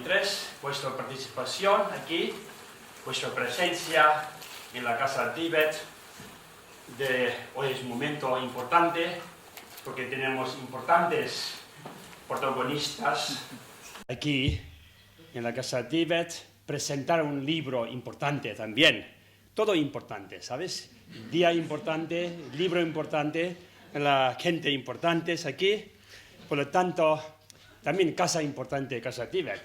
2023, vuestra participación aquí, vuestra presencia en la Casa Tíbet. Hoy es un momento importante porque tenemos importantes protagonistas aquí en la Casa Tíbet. Presentar un libro importante también, todo importante, ¿sabes? Día importante, libro importante, la gente importante es aquí, por lo tanto, también casa importante, Casa Tíbet.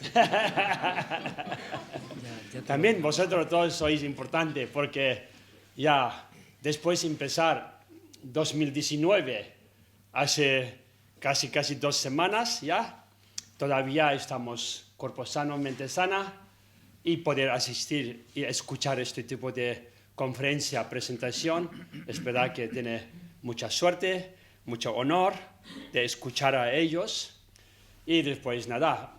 También vosotros todos sois importantes porque ya después de empezar 2019, hace casi 2 semanas ya, todavía estamos cuerpo sano, mente sana, y poder asistir y escuchar este tipo de conferencia, presentación, es verdad que tiene mucha suerte, mucho honor de escuchar a ellos. Y después nada,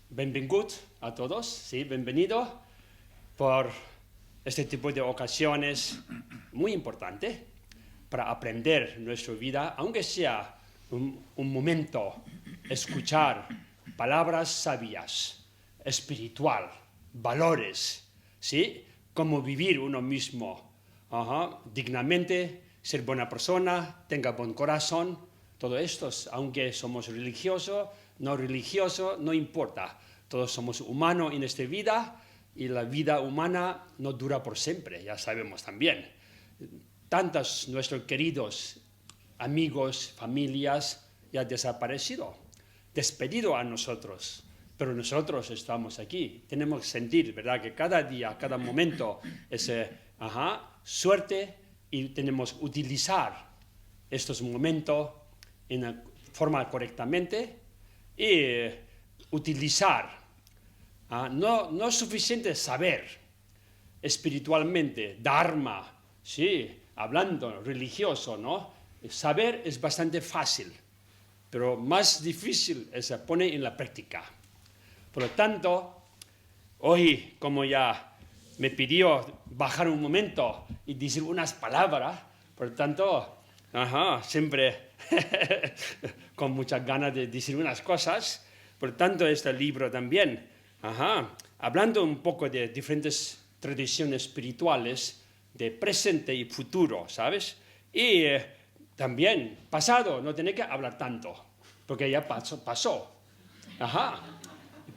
benvingut a todos, sí, bienvenido por este tipo de ocasiones muy importante para aprender nuestra vida, aunque sea un momento, escuchar palabras sabias, espiritual, valores, ¿sí? Cómo vivir uno mismo dignamente, ser buena persona, tenga buen corazón, todo esto, aunque somos religiosos, no importa. Todos somos humanos en esta vida y la vida humana no dura por siempre, ya sabemos también. Tantos nuestros queridos amigos, familias, ya han desaparecido, despedido a nosotros. Pero nosotros estamos aquí, tenemos que sentir, ¿verdad?, que cada día, cada momento es suerte y tenemos que utilizar estos momentos en una forma correctamente y utilizar. No es suficiente saber espiritualmente, dharma, sí, hablando religioso, ¿no? Saber es bastante fácil, pero más difícil es poner en la práctica. Por lo tanto, hoy, como ya me pidió bajar un momento y decir unas palabras, por lo tanto, siempre con muchas ganas de decir unas cosas, por lo tanto, este libro también, hablando un poco de diferentes tradiciones espirituales, de presente y futuro, ¿sabes? Y también pasado, no tiene que hablar tanto, porque ya pasó.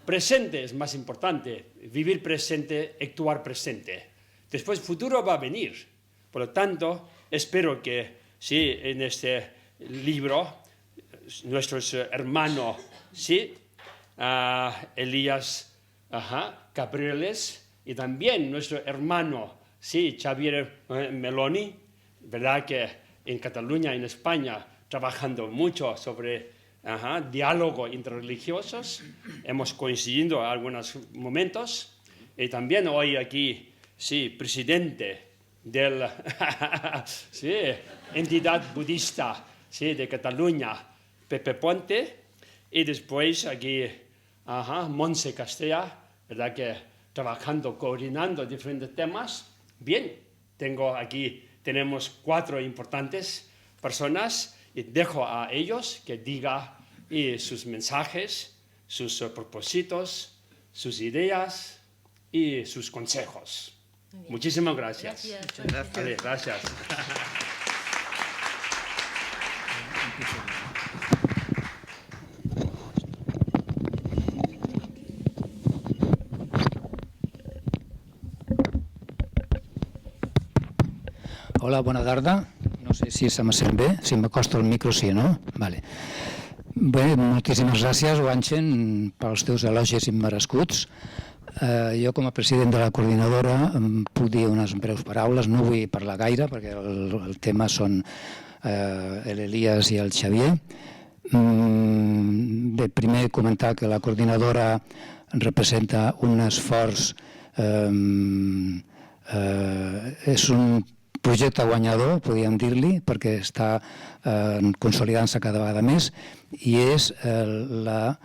Presente es más importante, vivir presente, actuar presente. Después futuro va a venir. Por lo tanto, espero que sí, en este libro, nuestros hermanos, sí, Elías Capriles, y también nuestro hermano, sí, Xavier Meloni, verdad que en Cataluña, en España, trabajando mucho sobre diálogo interreligiosos, hemos coincidido en algunos momentos, y también hoy aquí, sí, presidente de la sí, entidad budista, sí, de Cataluña, Pepe Ponte, y después aquí, Montse Castella, verdad que trabajando, coordinando diferentes temas. Bien, tenemos 4 importantes personas, y dejo a ellos que digan sus mensajes, sus propósitos, sus ideas y sus consejos. Muchísimas gracias. Gracias. Vale, gracias. Hola, bona tarda. No sé si se me sent bé, si m'acosto al micro, sí, no? Vale. Bé, moltíssimes gràcies, Wanchen, pels teus elogis immerescuts. Jo, com a president de la coordinadora, em puc dir unes breus paraules, no vull parlar gaire, perquè el tema són l'Elias i el Xavier. Bé, primer comentar que la coordinadora representa un esforç, és un projecte guanyador, podríem dir-li, perquè està consolidant-se cada vegada més, i és la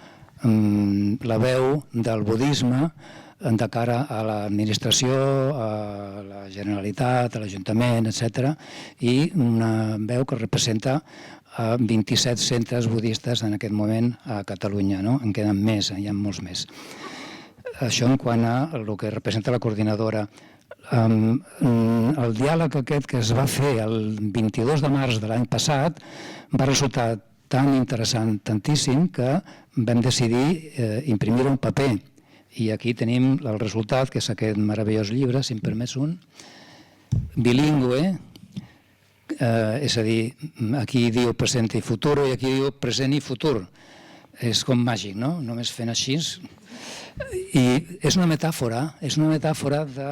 veu del budisme de cara a l'administració, a la Generalitat, a l'Ajuntament, etc., i una veu que representa 27 centres budistes en aquest moment a Catalunya, no? En queden més, hi ha molts més. Això en quant a el que representa la coordinadora. El diàleg aquest que es va fer el 22 de març de l'any passat va resultar tan interessant, tantíssim, que vam decidir imprimir-ho en paper. I aquí tenim el resultat, que és aquest meravellós llibre, si em permets un, bilingüe, és a dir, aquí diu present i futur i aquí diu present i futur. És com màgic, no? Només fent així. I és una metàfora de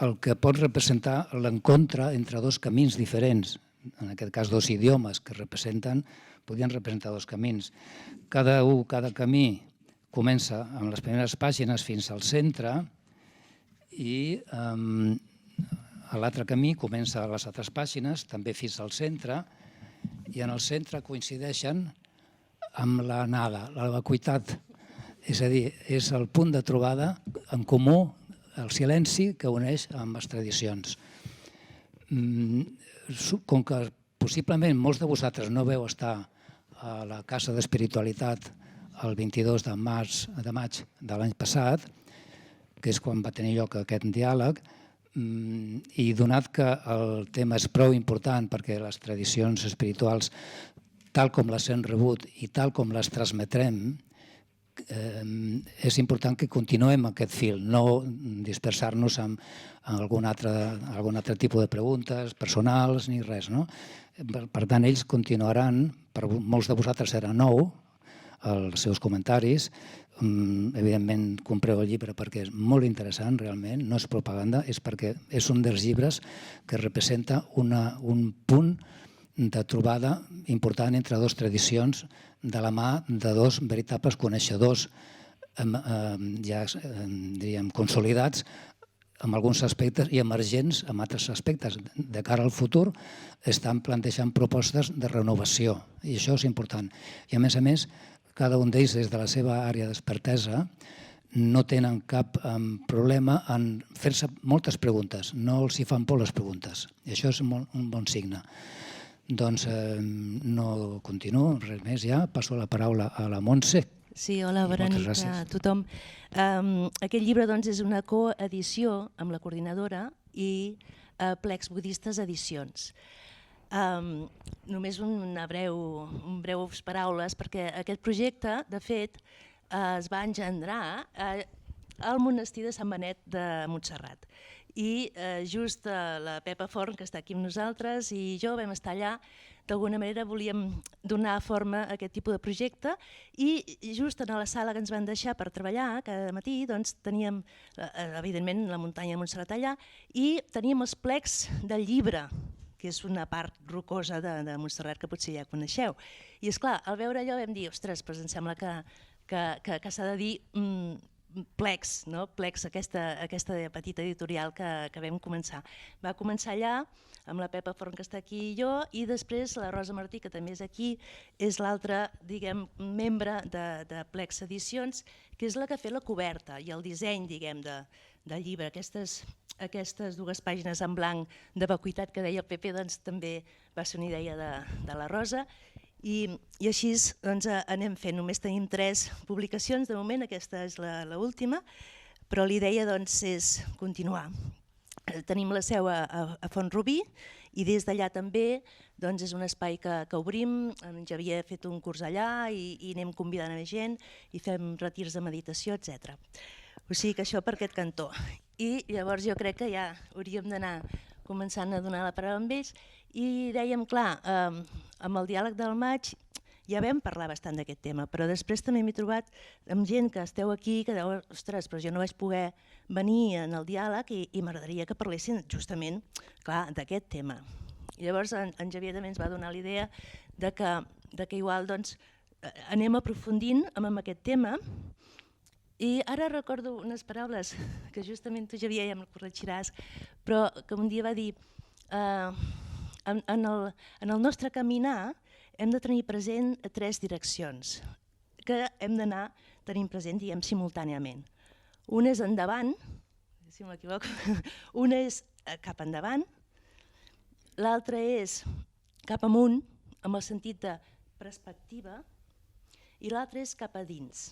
el que pot representar l'encontre entre dos camins diferents, en aquest cas dos idiomes que podien representar dos camins. Cada camí comença amb les primeres pàgines fins al centre i l'altre camí comença a les altres pàgines, també fins al centre, i en el centre coincideixen amb la nada, la vacuïtat. És a dir, és el punt de trobada en comú, el silenci que uneix amb les tradicions. Com que possiblement molts de vosaltres no veu estar a la Casa d'Espiritualitat el 22 de maig de l'any passat, que és quan va tenir lloc aquest diàleg, i donat que el tema és prou important perquè les tradicions espirituals, tal com les hem rebut i tal com les transmetrem, és important que continuem aquest fil, no dispersar-nos en algun altre tipus de preguntes personals ni res. Per tant, ells continuaran, per molts de vosaltres serà nou, els seus comentaris. Evidentment, compreu el llibre perquè és molt interessant, realment, no és propaganda, és perquè és un dels llibres que representa un punt de trobada important entre dues tradicions de la mà de dos veritables coneixedors ja diríem consolidats en alguns aspectes i emergents en altres aspectes. De cara al futur estan plantejant propostes de renovació i això és important. I a més, cada un d'ells des de la seva àrea d'expertesa no tenen cap problema en fer-se moltes preguntes, no els hi fan por les preguntes i això és un bon signe. Doncs no continuo, res més ja, passo la paraula a la Montse. Sí, hola, bona nit a tothom. Aquest llibre és una coedició amb la coordinadora i Plecs Budistes Edicions. Només breus paraules, perquè aquest projecte, de fet, es va engendrar al monestir de Sant Benet de Montserrat. I just la Pepa Forn, que està aquí amb nosaltres, i jo vam estar allà, d'alguna manera volíem donar forma a aquest tipus de projecte i just en la sala que ens van deixar per treballar cada matí teníem, evidentment, la muntanya de Montserrat allà i teníem els plecs del llibre, que és una part rocosa de Montserrat que potser ja coneixeu. I esclar, al veure allò vam dir, ostres, però em sembla que s'ha de dir Plecs, aquesta petita editorial que vam començar. Va començar allà amb la Pepa Forn, que està aquí, i jo, i després la Rosa Martí, que també és aquí, és l'altra, membre de Plecs Edicions, que és la que ha fet la coberta i el disseny, del llibre. Aquestes dues pàgines en blanc de vacuïtat que deia el Pepe també va ser una idea de la Rosa. I així anem fent. Només tenim 3 publicacions de moment, aquesta és l'última, però l'idea és continuar. Tenim la seu a Font-rubí i des d'allà també és un espai que obrim. En Javier ha fet un curs allà i anem convidant a més gent i fem retirs de meditació, etc. O sigui que això per aquest cantó. I llavors jo crec que ja hauríem d'anar començant a donar la paraula amb ells i dèiem, clar, amb el diàleg del maig ja vam parlar bastant d'aquest tema, però després també m'he trobat amb gent que esteu aquí que deu, ostres, però jo no vaig poder venir en el diàleg i m'agradaria que parlessin justament, clar, d'aquest tema. I llavors en Javier també ens va donar l'idea que igual anem aprofundint amb aquest tema. I ara recordo unes paraules que justament tu, Javier, ja me'l corregiràs, però que un dia va dir en el nostre caminar hem de tenir present 3 direccions que hem d'anar tenint present, simultàniament. Una és endavant, si m'equivoco, una és cap endavant, l'altra és cap amunt, amb el sentit de perspectiva, i l'altra és cap a dins.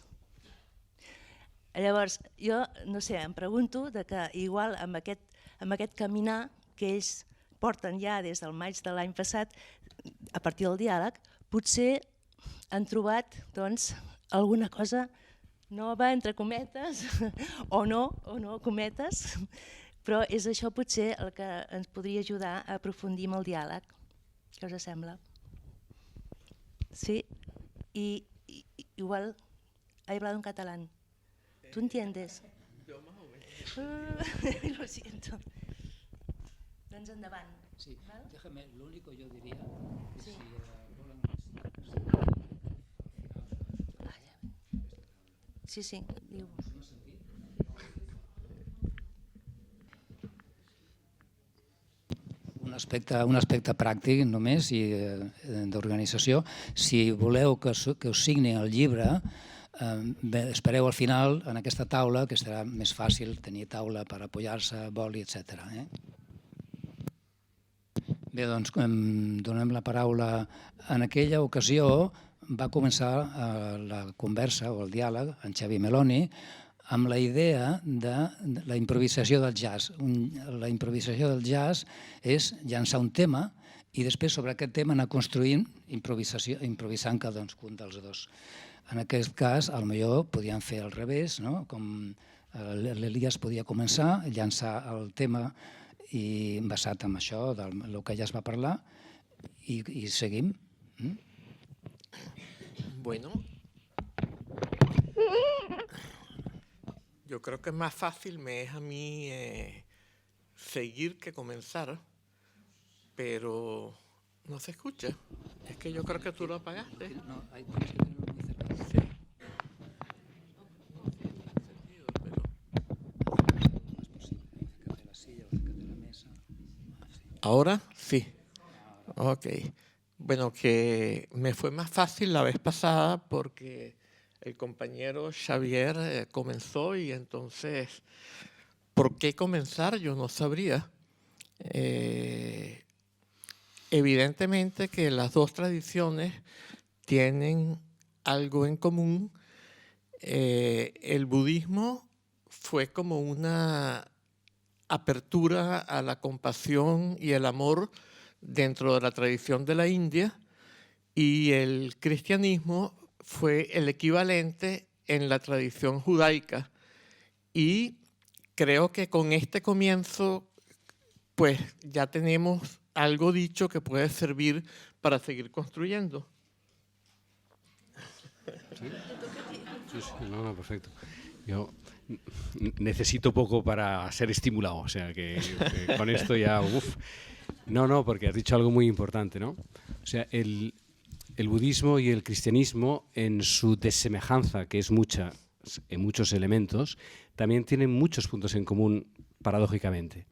Llavors, jo, no sé, em pregunto de que igual amb aquest caminar que ells porten ja des del maig de l'any passat, a partir del diàleg, potser han trobat doncs, alguna cosa nova, entre cometes, o no, cometes, però és això potser el que ens podria ajudar a aprofundir en el diàleg. Què us sembla? Sí, y igual he hablado en catalán. ¿Tú entiendes? Yo más o menos. Lo siento. Doncs endavant. Sí, déjame, lo único yo diría que Sí. Sí, sí, diu. Un aspecte pràctic només i d'organització. Si voleu que us signi el llibre, espereu al final en aquesta taula, que serà més fàcil tenir taula per apoyar-se, boli, etc. Bé, doncs donem la paraula. En aquella ocasió va començar la conversa o el diàleg en Xavi Meloni amb la idea de la improvisació del jazz. La improvisació del jazz és llançar un tema i després sobre aquest tema anar construint, improvisant cadascun dels dos. En aquest cas, potser podien fer al revés, no? Com l'Elias podia començar, llançar el tema i basat en això, del que ja es va parlar, i seguim. Bueno, yo creo que más fácil me es a mí seguir que comenzar, pero no se escucha. Es que yo creo que tú lo apagaste. No, tienes que tenerlo muy cerca. Sí. ¿Ahora? Sí. Ok. Bueno, que me fue más fácil la vez pasada porque el compañero Xavier comenzó y entonces, ¿por qué comenzar? Yo no sabría. Evidentemente que las dos tradiciones tienen algo en común. El budismo fue como una apertura a la compasión y el amor dentro de la tradición de la India, y el cristianismo fue el equivalente en la tradición judaica. Y creo que con este comienzo pues ya tenemos algo dicho que puede servir para seguir construyendo. Sí, no, perfecto. Yo necesito poco para ser estimulado, o sea que con esto ya, No, porque has dicho algo muy importante, ¿no? O sea, el budismo y el cristianismo, en su desemejanza, que es mucha en muchos elementos, también tienen muchos puntos en común, paradójicamente.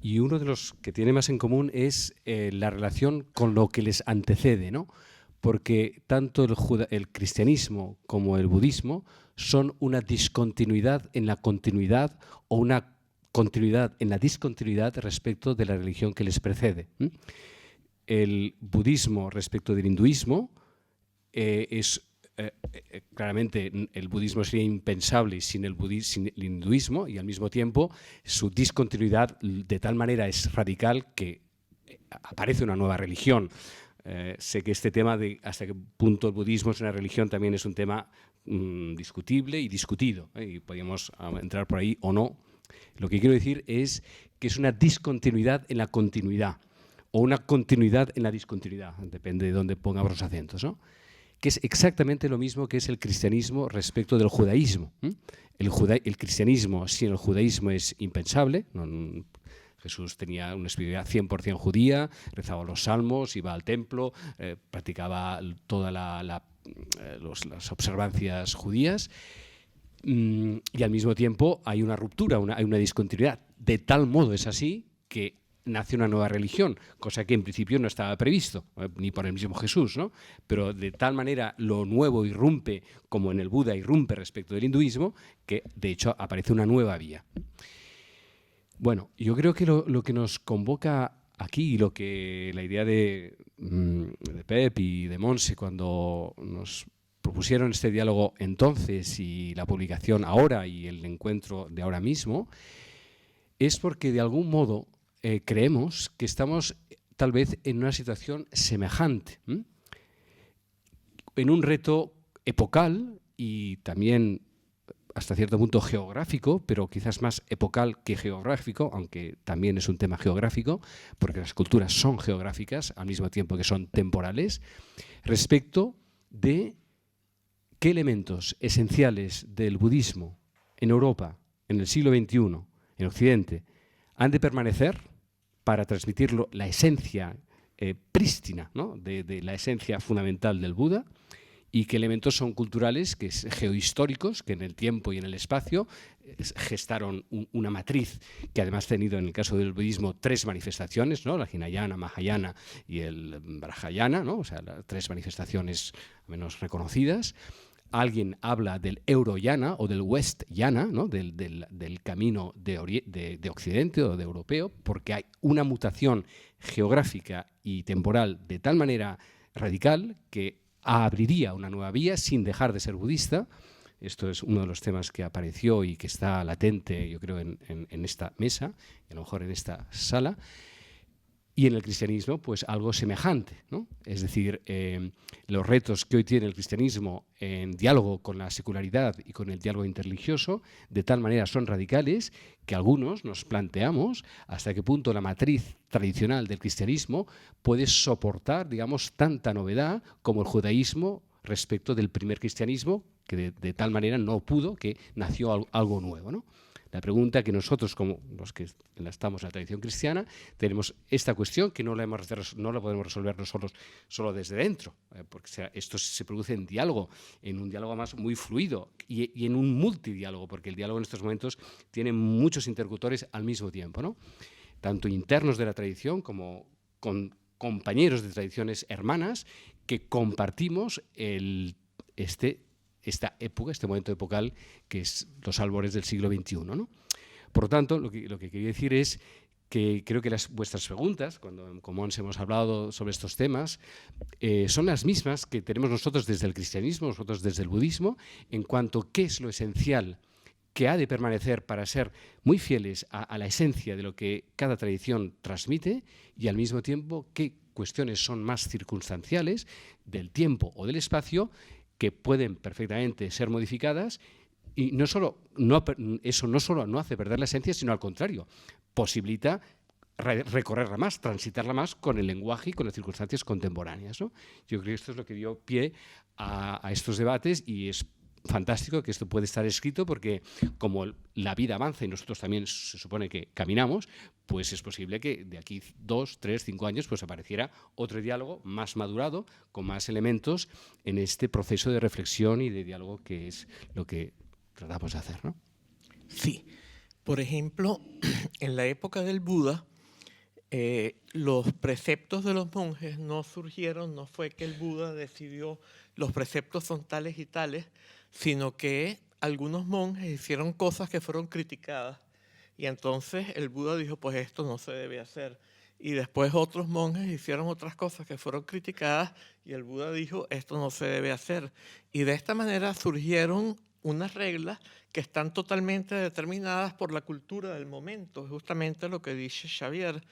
Y uno de los que tiene más en común es la relación con lo que les antecede, ¿no? Porque tanto el cristianismo como el budismo son una discontinuidad en la continuidad o una continuidad en la discontinuidad respecto de la religión que les precede. El budismo respecto del hinduismo claramente el budismo sería impensable sin el hinduismo, y al mismo tiempo su discontinuidad de tal manera es radical que aparece una nueva religión. Sé que este tema de hasta qué punto el budismo es una religión también es un tema discutible y discutido, y podríamos entrar por ahí o no. Lo que quiero decir es que es una discontinuidad en la continuidad o una continuidad en la discontinuidad, depende de dónde pongamos los acentos, ¿no? Que es exactamente lo mismo que es el cristianismo respecto del judaísmo. El cristianismo sin el judaísmo es impensable. Jesús tenía una espiritualidad 100% judía, rezaba los salmos, iba al templo, practicaba todas las observancias judías, y al mismo tiempo hay una ruptura, hay una discontinuidad. De tal modo es así que nace una nueva religión, cosa que en principio no estaba previsto, ni por el mismo Jesús, ¿no? Pero de tal manera lo nuevo irrumpe, como en el Buda irrumpe respecto del hinduismo, que de hecho aparece una nueva vía. Bueno, yo creo que lo que nos convoca aquí, lo que la idea de Pep y de Monse cuando nos propusieron este diálogo entonces y la publicación ahora y el encuentro de ahora mismo, es porque de algún modo creemos que estamos tal vez en una situación semejante, en un reto epocal y también hasta cierto punto geográfico, pero quizás más epocal que geográfico, aunque también es un tema geográfico, porque las culturas son geográficas al mismo tiempo que son temporales, respecto de qué elementos esenciales del budismo en Europa, en el siglo XXI, en Occidente, han de permanecer para transmitir la esencia prístina, ¿no?, de la esencia fundamental del Buda, y qué elementos son culturales, que es geohistóricos, que en el tiempo y en el espacio gestaron una matriz que además ha tenido en el caso del budismo 3 manifestaciones, ¿no?, la Hinayana, Mahayana y el Vajrayana, ¿no?, o sea, las 3 manifestaciones menos reconocidas. Alguien habla del Euroyana o del West Yana, ¿no?, del camino de Occidente o de europeo, porque hay una mutación geográfica y temporal de tal manera radical que abriría una nueva vía sin dejar de ser budista. Esto es uno de los temas que apareció y que está latente, yo creo, en esta mesa, y a lo mejor en esta sala. Y en el cristianismo, pues algo semejante, ¿no? Es decir, los retos que hoy tiene el cristianismo en diálogo con la secularidad y con el diálogo interreligioso, de tal manera son radicales que algunos nos planteamos hasta qué punto la matriz tradicional del cristianismo puede soportar, digamos, tanta novedad como el judaísmo respecto del primer cristianismo, que de tal manera no pudo, que nació algo nuevo, ¿no? La pregunta que nosotros, como los que estamos en la tradición cristiana, tenemos esta cuestión que no la podemos resolver nosotros solo desde dentro, porque esto se produce en diálogo, en un diálogo más muy fluido y en un multidiálogo, porque el diálogo en estos momentos tiene muchos interlocutores al mismo tiempo, ¿no?, tanto internos de la tradición como con compañeros de tradiciones hermanas que compartimos esta época, este momento epocal que es los albores del siglo XXI, ¿no? Por lo tanto, lo que quería decir es que creo que vuestras preguntas, cuando como hemos hablado sobre estos temas, son las mismas que tenemos nosotros desde el cristianismo, nosotros desde el budismo, en cuanto a qué es lo esencial que ha de permanecer para ser muy fieles a la esencia de lo que cada tradición transmite, y al mismo tiempo qué cuestiones son más circunstanciales del tiempo o del espacio que pueden perfectamente ser modificadas, y eso no solo no hace perder la esencia, sino al contrario, posibilita recorrerla más, transitarla más con el lenguaje y con las circunstancias contemporáneas, ¿no? Yo creo que esto es lo que dio pie a estos debates, y es fantástico que esto puede estar escrito, porque como la vida avanza y nosotros también se supone que caminamos, pues es posible que de aquí 2, 3, 5 años pues apareciera otro diálogo más madurado, con más elementos en este proceso de reflexión y de diálogo que es lo que tratamos de hacer, ¿no? Sí. Por ejemplo, en la época del Buda, los preceptos de los monjes no surgieron, no fue que el Buda decidió los preceptos son tales y tales, sino que algunos monjes hicieron cosas que fueron criticadas, y entonces el Buda dijo, pues esto no se debe hacer. Y después otros monjes hicieron otras cosas que fueron criticadas, y el Buda dijo, esto no se debe hacer. Y de esta manera surgieron unas reglas que están totalmente determinadas por la cultura del momento, justamente lo que dice Xavier.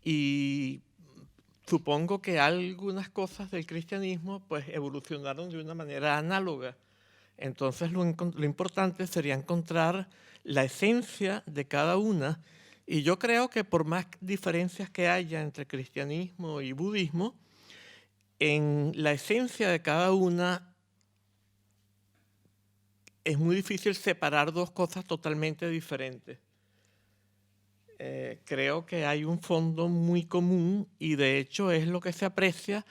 Y supongo que algunas cosas del cristianismo pues evolucionaron de una manera análoga. Entonces lo importante sería encontrar la esencia de cada una, y yo creo que por más diferencias que haya entre cristianismo y budismo, en la esencia de cada una es muy difícil separar dos cosas totalmente diferentes. Creo que hay un fondo muy común, y de hecho es lo que se aprecia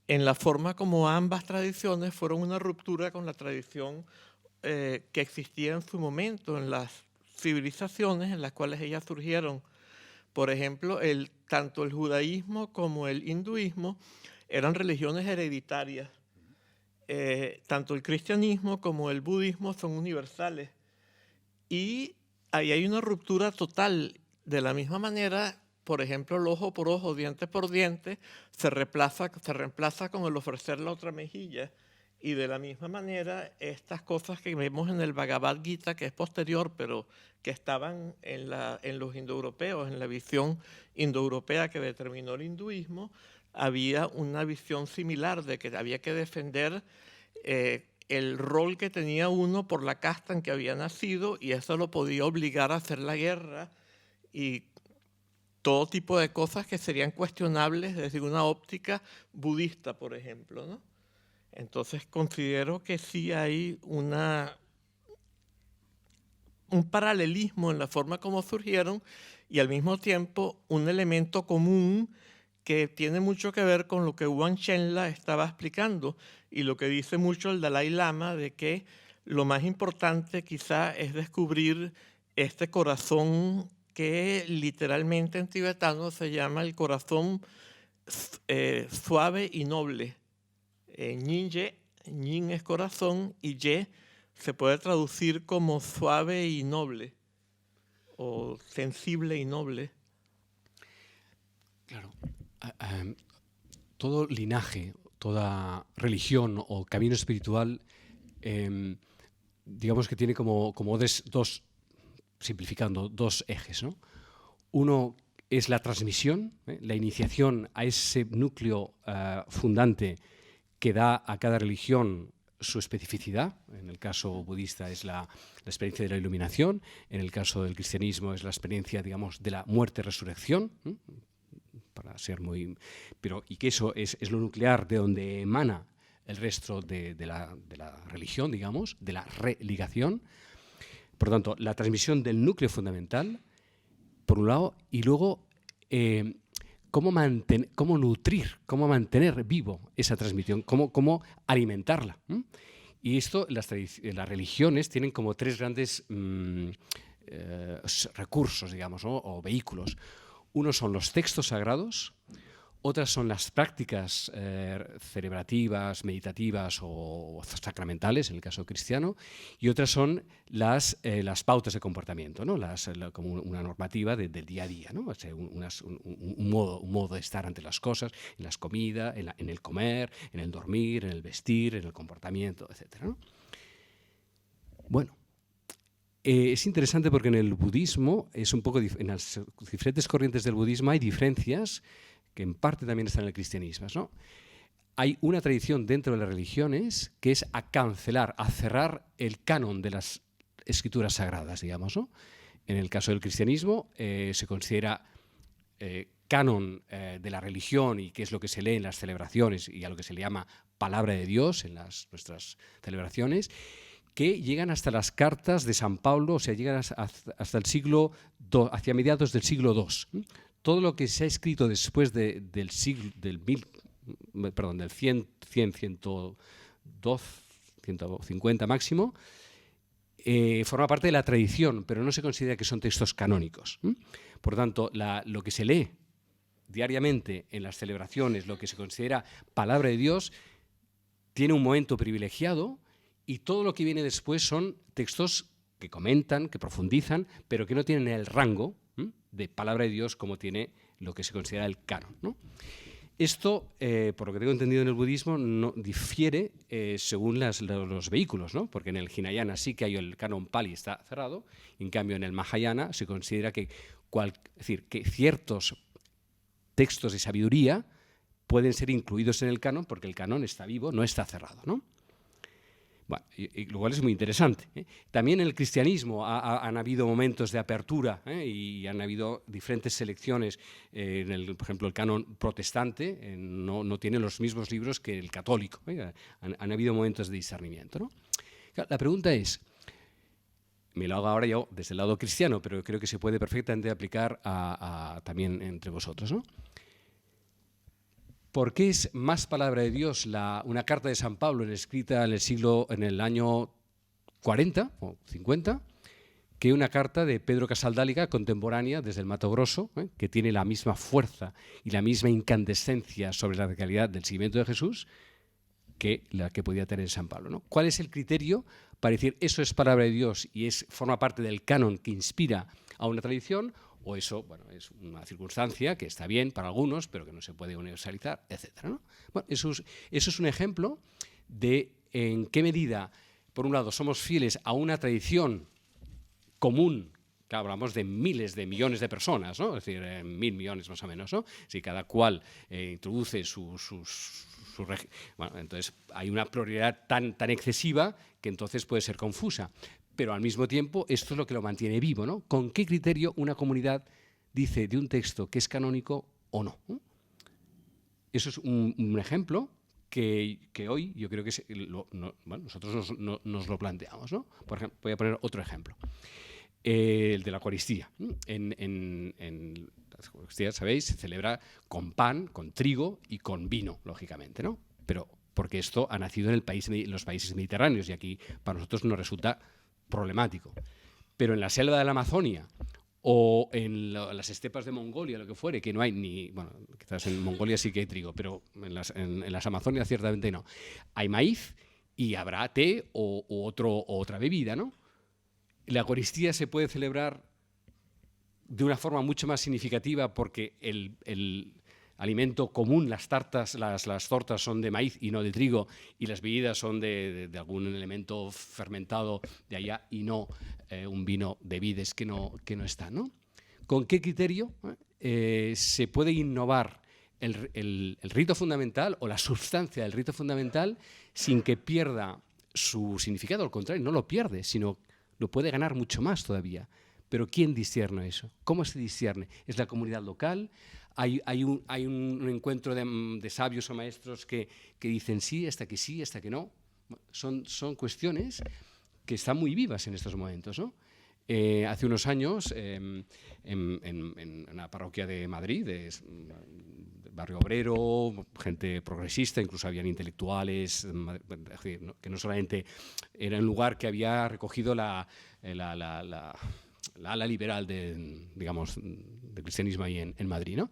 en la forma como ambas tradiciones fueron una ruptura con la tradición que existía en su momento, en las civilizaciones en las cuales ellas surgieron. Por ejemplo, tanto el judaísmo como el hinduismo eran religiones hereditarias. Tanto el cristianismo como el budismo son universales. Y ahí hay una ruptura total. De la misma manera, por ejemplo, el ojo por ojo, diente por diente, se reemplaza con el ofrecer la otra mejilla. Y de la misma manera, estas cosas que vemos en el Bhagavad Gita, que es posterior, pero que estaban en los indoeuropeos, en la visión indoeuropea que determinó el hinduismo, había una visión similar de que había que defender el rol que tenía uno por la casta en que había nacido, y eso lo podía obligar a hacer la guerra y todo tipo de cosas que serían cuestionables desde una óptica budista, por ejemplo, ¿no? Entonces considero que sí hay un paralelismo en la forma como surgieron y al mismo tiempo un elemento común que tiene mucho que ver con lo que Wang Shenla estaba explicando y lo que dice mucho el Dalai Lama, de que lo más importante quizá es descubrir este corazón que literalmente en tibetano se llama el corazón suave y noble. Yin es corazón y Ye se puede traducir como suave y noble o sensible y noble. Claro. Todo linaje, toda religión o camino espiritual, digamos que tiene como dos, simplificando, dos ejes, ¿no? Uno es la transmisión, la iniciación a ese núcleo fundante que da a cada religión su especificidad. En el caso budista es la experiencia de la iluminación, en el caso del cristianismo es la experiencia, digamos, de la muerte-resurrección, para ser muy... y que eso es lo nuclear de donde emana el resto de la religión, digamos, de la religación. Por lo tanto, la transmisión del núcleo fundamental, por un lado, y luego cómo nutrir, cómo mantener vivo esa transmisión, cómo alimentarla. Y esto, las religiones tienen como tres grandes recursos, digamos, ¿no? O vehículos. Uno son los textos sagrados, otras son las prácticas celebrativas, meditativas o sacramentales, en el caso cristiano, y otras son las pautas de comportamiento, ¿no? Como una normativa del día a día, ¿no? O sea, un modo de estar ante las cosas, en las comidas, en el comer, en el dormir, en el vestir, en el comportamiento, etc., ¿no? Bueno. Es interesante porque en el budismo, en las diferentes corrientes del budismo hay diferencias que en parte también están en el cristianismo, ¿no? Hay una tradición dentro de las religiones que es a cerrar el canon de las escrituras sagradas, digamos, ¿no? En el caso del cristianismo se considera canon de la religión y qué es lo que se lee en las celebraciones y a lo que se le llama palabra de Dios en nuestras celebraciones, que llegan hasta las cartas de San Pablo, o sea, llegan hasta el siglo II, hacia mediados del siglo II. Todo lo que se ha escrito después del 100, 102, 150 máximo, forma parte de la tradición, pero no se considera que son textos canónicos. Por tanto, lo que se lee diariamente en las celebraciones, lo que se considera palabra de Dios, tiene un momento privilegiado. Y todo lo que viene después son textos que comentan, que profundizan, pero que no tienen el rango de palabra de Dios como tiene lo que se considera el canon, ¿no? Esto, por lo que tengo entendido en el budismo, no difiere según los vehículos, ¿no? Porque en el Hinayana sí que hay el canon Pali está cerrado, en cambio en el Mahayana se considera que ciertos textos de sabiduría pueden ser incluidos en el canon porque el canon está vivo, no está cerrado, ¿no? Bueno, y lo cual es muy interesante, ¿eh? También en el cristianismo han habido momentos de apertura, y han habido diferentes selecciones. Por ejemplo, el canon protestante no tiene los mismos libros que el católico. Han habido momentos de discernimiento, ¿no? La pregunta es, me lo hago ahora yo desde el lado cristiano, pero creo que se puede perfectamente aplicar también entre vosotros, ¿no? ¿Por qué es más palabra de Dios una carta de San Pablo escrita en el año 40 o 50 que una carta de Pedro Casaldáliga contemporánea desde el Mato Grosso, que tiene la misma fuerza y la misma incandescencia sobre la realidad del seguimiento de Jesús que la que podía tener San Pablo, ¿no? ¿Cuál es el criterio para decir eso es palabra de Dios y forma parte del canon que inspira a una tradición? O eso, bueno, es una circunstancia que está bien para algunos, pero que no se puede universalizar, etc., ¿no? Bueno, eso es un ejemplo de en qué medida, por un lado, somos fieles a una tradición común. Claro, hablamos de miles de millones de personas, ¿no? Es decir, 1.000 millones más o menos, ¿no? Si cada cual introduce bueno, entonces hay una pluralidad tan excesiva que entonces puede ser confusa. Pero al mismo tiempo esto es lo que lo mantiene vivo, ¿no? ¿Con qué criterio una comunidad dice de un texto que es canónico o no? Eso es un ejemplo que hoy yo creo que bueno, nosotros nos lo planteamos, ¿no? Por ejemplo, voy a poner otro ejemplo. El de la Eucaristía. En la Eucaristía, sabéis, se celebra con pan, con trigo y con vino, lógicamente, ¿no? Pero porque esto ha nacido en los países mediterráneos y aquí para nosotros nos resulta problemático. Pero en la selva de la Amazonia o en las estepas de Mongolia, lo que fuere, que no hay ni... Bueno, quizás en Mongolia sí que hay trigo, pero en las Amazonias ciertamente no. Hay maíz y habrá té o otra bebida, ¿no? La Eucaristía se puede celebrar de una forma mucho más significativa porque el alimento común, las tortas son de maíz y no de trigo, y las bebidas son de algún elemento fermentado de allá y no un vino de vides que no está, ¿no? ¿Con qué criterio se puede innovar el rito fundamental o la sustancia del rito fundamental sin que pierda su significado? Al contrario, no lo pierde, sino lo puede ganar mucho más todavía. Pero ¿quién discierne eso? ¿Cómo se discierne? ¿Es la comunidad local? ¿Hay un encuentro de sabios o maestros que dicen sí, hasta que no? Son cuestiones que están muy vivas en estos momentos, ¿no? Hace unos años, en una parroquia de Madrid, de barrio obrero, gente progresista, incluso habían intelectuales, que no solamente era un lugar que había recogido la ala liberal del cristianismo ahí en Madrid, ¿no?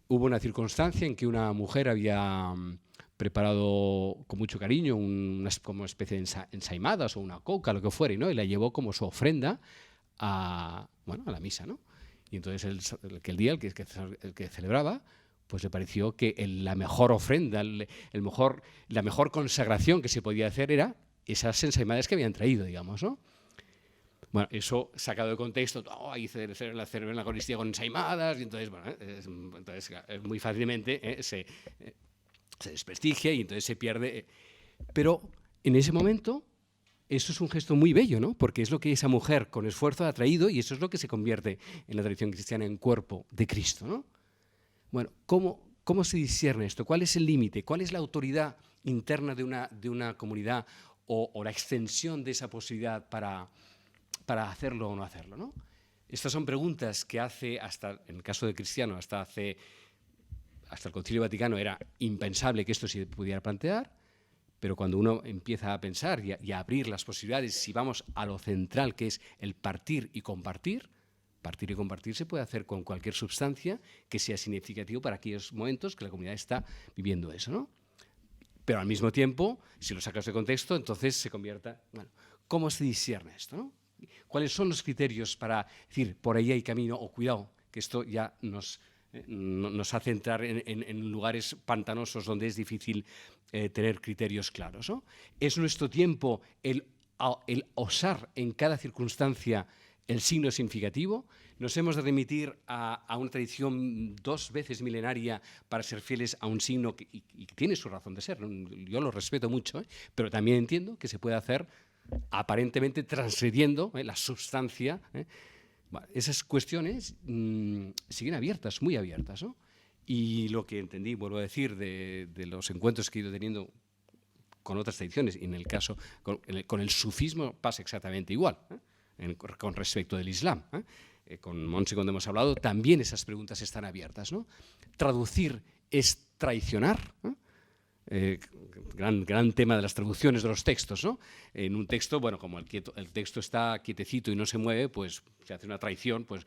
Hubo una circunstancia en que una mujer había preparado con mucho cariño como especie de ensaimadas o una coca, lo que fuera, ¿no? Y la llevó como su ofrenda a la misa, ¿no? Y entonces el día que celebraba, pues le pareció que la mejor ofrenda, la mejor consagración que se podía hacer era esas ensaimadas que habían traído, digamos, ¿no? Bueno, eso sacado de contexto, ahí celebran la Eucaristía con ensaimadas, y entonces, bueno, entonces muy fácilmente se desprestigia y entonces se pierde. Pero en ese momento, eso es un gesto muy bello, ¿no? Porque es lo que esa mujer con esfuerzo ha traído y eso es lo que se convierte en la tradición cristiana en cuerpo de Cristo, ¿no? Bueno, ¿cómo se discierne esto? ¿Cuál es el límite? ¿Cuál es la autoridad interna de una comunidad o la extensión de esa posibilidad para hacerlo o no hacerlo, ¿no? Estas son preguntas que en el caso de Cristiano, hasta el Concilio Vaticano era impensable que esto se pudiera plantear, pero cuando uno empieza a pensar y a abrir las posibilidades, si vamos a lo central que es el partir y compartir se puede hacer con cualquier sustancia que sea significativo para aquellos momentos que la comunidad está viviendo eso, ¿no? Pero al mismo tiempo, si lo sacas de contexto, entonces se convierta... Bueno, ¿cómo se discierne esto, no? ¿Cuáles son los criterios para decir por ahí hay camino o cuidado? Que esto ya nos hace entrar en lugares pantanosos donde es difícil tener criterios claros, ¿no? ¿Es nuestro tiempo el osar en cada circunstancia el signo significativo? ¿Nos hemos de remitir a una tradición 2 veces milenaria para ser fieles a un signo y que tiene su razón de ser? Yo lo respeto mucho, pero también entiendo que se puede hacer aparentemente transgrediendo la sustancia. Bueno, esas cuestiones siguen abiertas, muy abiertas, ¿no? Y lo que entendí, vuelvo a decir, de los encuentros que he ido teniendo con otras tradiciones, y en el caso con el sufismo pasa exactamente igual, con respecto del Islam. Con Monse, cuando hemos hablado, también esas preguntas están abiertas, ¿no? ¿Traducir es traicionar? Gran tema de las traducciones de los textos, ¿no? En un texto, bueno, como el texto está quietecito y no se mueve, pues se hace una traición, pues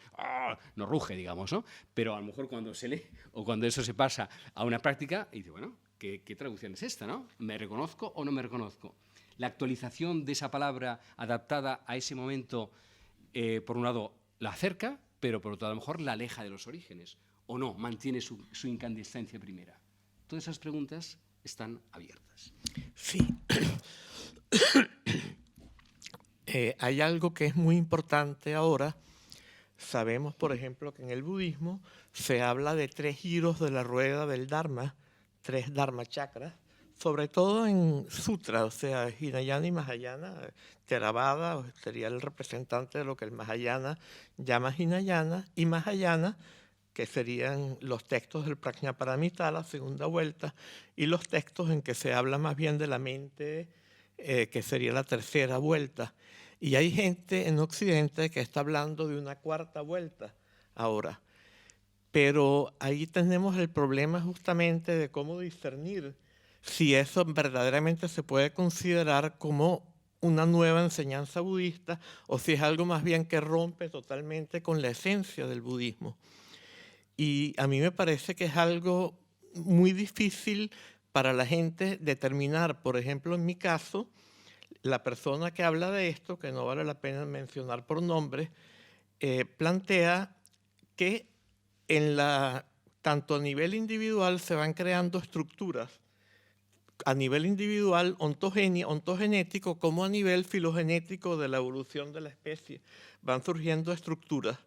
no ruge, digamos, ¿no? Pero a lo mejor cuando se lee o cuando eso se pasa a una práctica, y dice, bueno, ¿qué traducción es esta, no? ¿Me reconozco o no me reconozco? La actualización de esa palabra adaptada a ese momento, por un lado, la acerca, pero por otro lado, a lo mejor la aleja de los orígenes, o no, mantiene su incandescencia primera. Todas esas preguntas están abiertas. Sí. Hay algo que es muy importante ahora. Sabemos, por ejemplo, que en el budismo se habla de 3 giros de la rueda del Dharma, 3 Dharma chakras, sobre todo en sutras, o sea, Hinayana y Mahayana. Theravada sería el representante de lo que el Mahayana llama Hinayana, y Mahayana, que serían los textos del Prajnaparamita, la segunda vuelta, y los textos en que se habla más bien de la mente, que sería la tercera vuelta. Y hay gente en Occidente que está hablando de una cuarta vuelta ahora. Pero ahí tenemos el problema justamente de cómo discernir si eso verdaderamente se puede considerar como una nueva enseñanza budista o si es algo más bien que rompe totalmente con la esencia del budismo. Y a mí me parece que es algo muy difícil para la gente determinar. Por ejemplo, en mi caso, la persona que habla de esto, que no vale la pena mencionar por nombre, plantea que tanto a nivel individual se van creando estructuras, a nivel individual ontogenético, como a nivel filogenético de la evolución de la especie. Van surgiendo estructuras.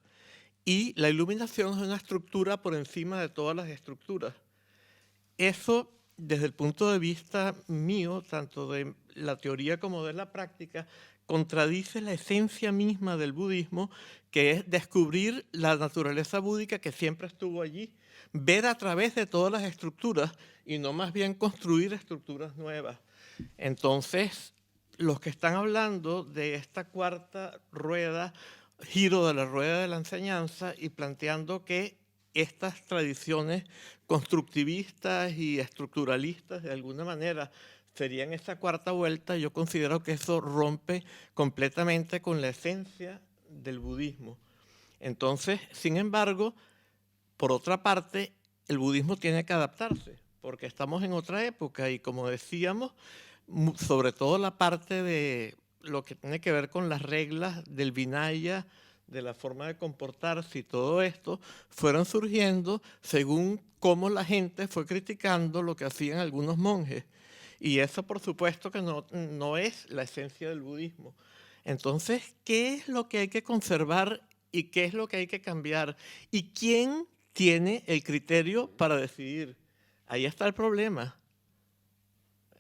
Y la iluminación es una estructura por encima de todas las estructuras. Eso, desde el punto de vista mío, tanto de la teoría como de la práctica, contradice la esencia misma del budismo, que es descubrir la naturaleza búdica que siempre estuvo allí, ver a través de todas las estructuras y no más bien construir estructuras nuevas. Entonces, los que están hablando de esta cuarta rueda, giro de la rueda de la enseñanza, y planteando que estas tradiciones constructivistas y estructuralistas de alguna manera serían esa cuarta vuelta, yo considero que eso rompe completamente con la esencia del budismo. Entonces, sin embargo, por otra parte, el budismo tiene que adaptarse, porque estamos en otra época y, como decíamos, sobre todo la parte de lo que tiene que ver con las reglas del Vinaya, de la forma de comportarse y todo esto, fueron surgiendo según cómo la gente fue criticando lo que hacían algunos monjes. Y eso, por supuesto, que no es la esencia del budismo. Entonces, ¿qué es lo que hay que conservar y qué es lo que hay que cambiar? ¿Y quién tiene el criterio para decidir? Ahí está el problema.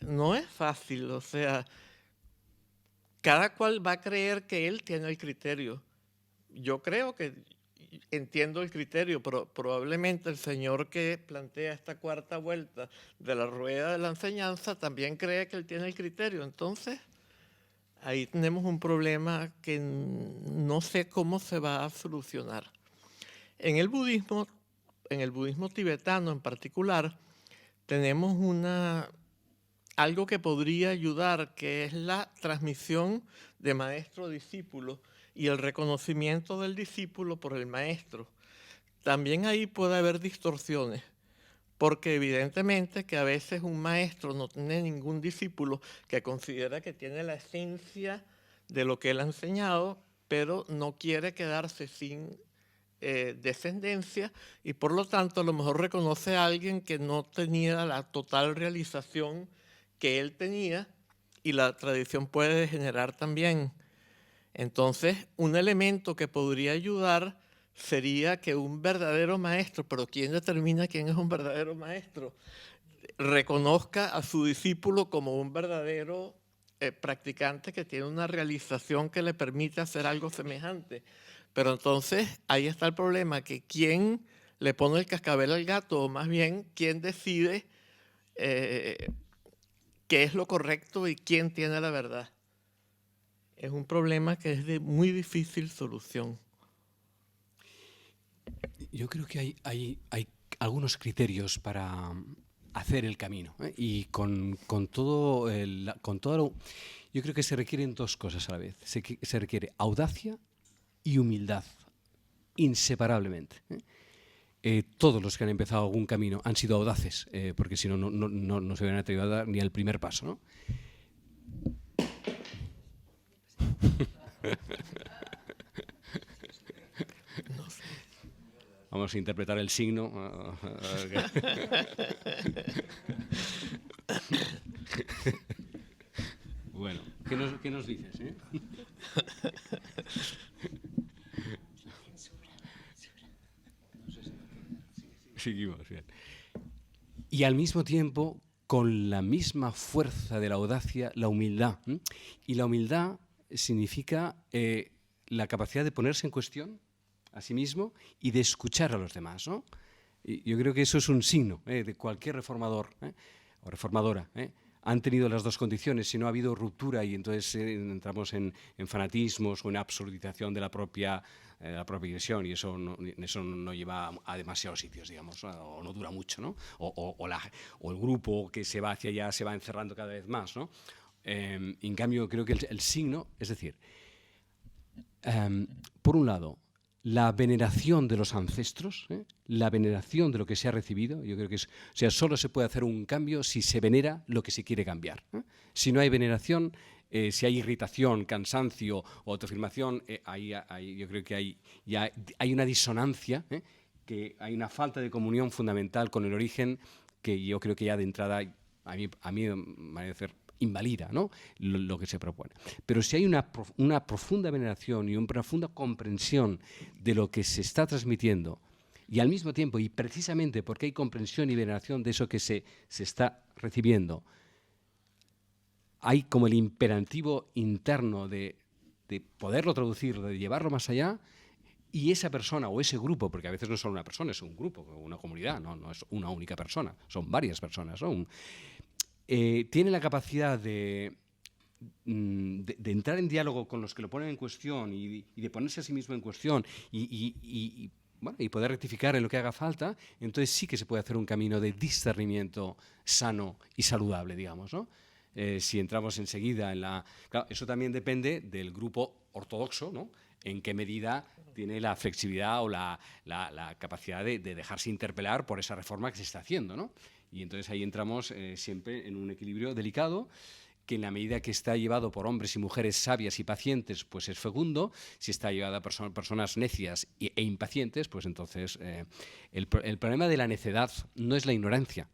No es fácil, o sea, cada cual va a creer que él tiene el criterio. Yo creo que entiendo el criterio, pero probablemente el señor que plantea esta cuarta vuelta de la rueda de la enseñanza también cree que él tiene el criterio. Entonces, ahí tenemos un problema que no sé cómo se va a solucionar. En el budismo tibetano en particular, tenemos algo que podría ayudar, que es la transmisión de maestro-discípulo y el reconocimiento del discípulo por el maestro. También ahí puede haber distorsiones, porque evidentemente que a veces un maestro no tiene ningún discípulo que considera que tiene la esencia de lo que él ha enseñado, pero no quiere quedarse sin descendencia y por lo tanto a lo mejor reconoce a alguien que no tenía la total realización que él tenía, y la tradición puede degenerar también. Entonces, un elemento que podría ayudar sería que un verdadero maestro, pero ¿quién determina quién es un verdadero maestro? Reconozca a su discípulo como un verdadero practicante que tiene una realización que le permite hacer algo semejante. Pero entonces ahí está el problema, que quién le pone el cascabel al gato, o más bien quién decide qué es lo correcto y quién tiene la verdad. Es un problema que es de muy difícil solución. Yo creo que hay algunos criterios para hacer el camino, ¿eh? Y con todo yo creo que se requieren dos cosas a la vez. Se requiere audacia y humildad, inseparablemente, ¿eh? Todos los que han empezado algún camino han sido audaces, porque si no, no se hubieran atrevido a dar ni el primer paso, ¿no? Vamos a interpretar el signo. dices, ¿eh? Seguimos, bien. Y al mismo tiempo, con la misma fuerza de la audacia, la humildad. ¿Eh? Y la humildad significa la capacidad de ponerse en cuestión a sí mismo y de escuchar a los demás, ¿no? Y yo creo que eso es un signo de cualquier reformador o reformadora. Han tenido las dos condiciones, si no ha habido ruptura y entonces entramos en fanatismos o en absurdización de la propia iglesia, y eso no lleva a demasiados sitios, digamos, o no dura mucho, ¿no? O el grupo que se va hacia allá se va encerrando cada vez más, ¿no? En cambio, creo que el signo, es decir, por un lado, la veneración de los ancestros, la veneración de lo que se ha recibido. Yo creo que solo se puede hacer un cambio si se venera lo que se quiere cambiar. Si no hay veneración, si hay irritación, cansancio o autoafirmación, yo creo que hay una disonancia, que hay una falta de comunión fundamental con el origen que yo creo que ya de entrada a mí me parece invalida, ¿no?, lo que se propone. Pero si hay una profunda veneración y una profunda comprensión de lo que se está transmitiendo, y al mismo tiempo, y precisamente porque hay comprensión y veneración de eso que se está recibiendo, hay como el imperativo interno de poderlo traducir, de llevarlo más allá, y esa persona o ese grupo, porque a veces no es solo una persona, es un grupo, una comunidad, no es una única persona, son varias personas, ¿no? Tiene la capacidad de entrar en diálogo con los que lo ponen en cuestión y de ponerse a sí mismo en cuestión y poder rectificar en lo que haga falta, entonces sí que se puede hacer un camino de discernimiento sano y saludable, digamos, ¿no? Si entramos enseguida en la... Claro, eso también depende del grupo ortodoxo, ¿no?, en qué medida tiene la flexibilidad o la capacidad de dejarse interpelar por esa reforma que se está haciendo, ¿no? Y entonces ahí entramos siempre en un equilibrio delicado, que en la medida que está llevado por hombres y mujeres sabias y pacientes, pues es fecundo. Si está llevado por personas necias e impacientes, pues entonces el problema de la necedad no es la ignorancia,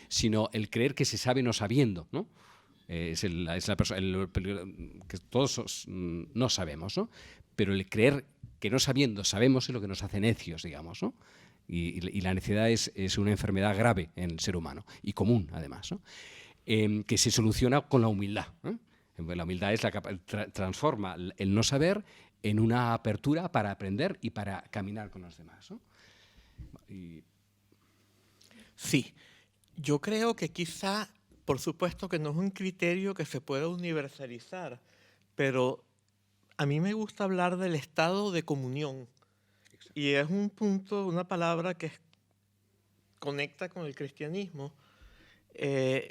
sino el creer que se sabe no sabiendo, ¿no? Es el peligro que todos no sabemos, ¿no? Pero el creer que no sabiendo sabemos es lo que nos hace necios, digamos, ¿no? Y la necedad es una enfermedad grave en el ser humano y común, además, ¿no? Que se soluciona con la humildad. La humildad es transforma el no saber en una apertura para aprender y para caminar con los demás, ¿no? Sí, yo creo que quizá, por supuesto que no es un criterio que se pueda universalizar, pero a mí me gusta hablar del estado de comunión. Y es un punto, una palabra que conecta con el cristianismo.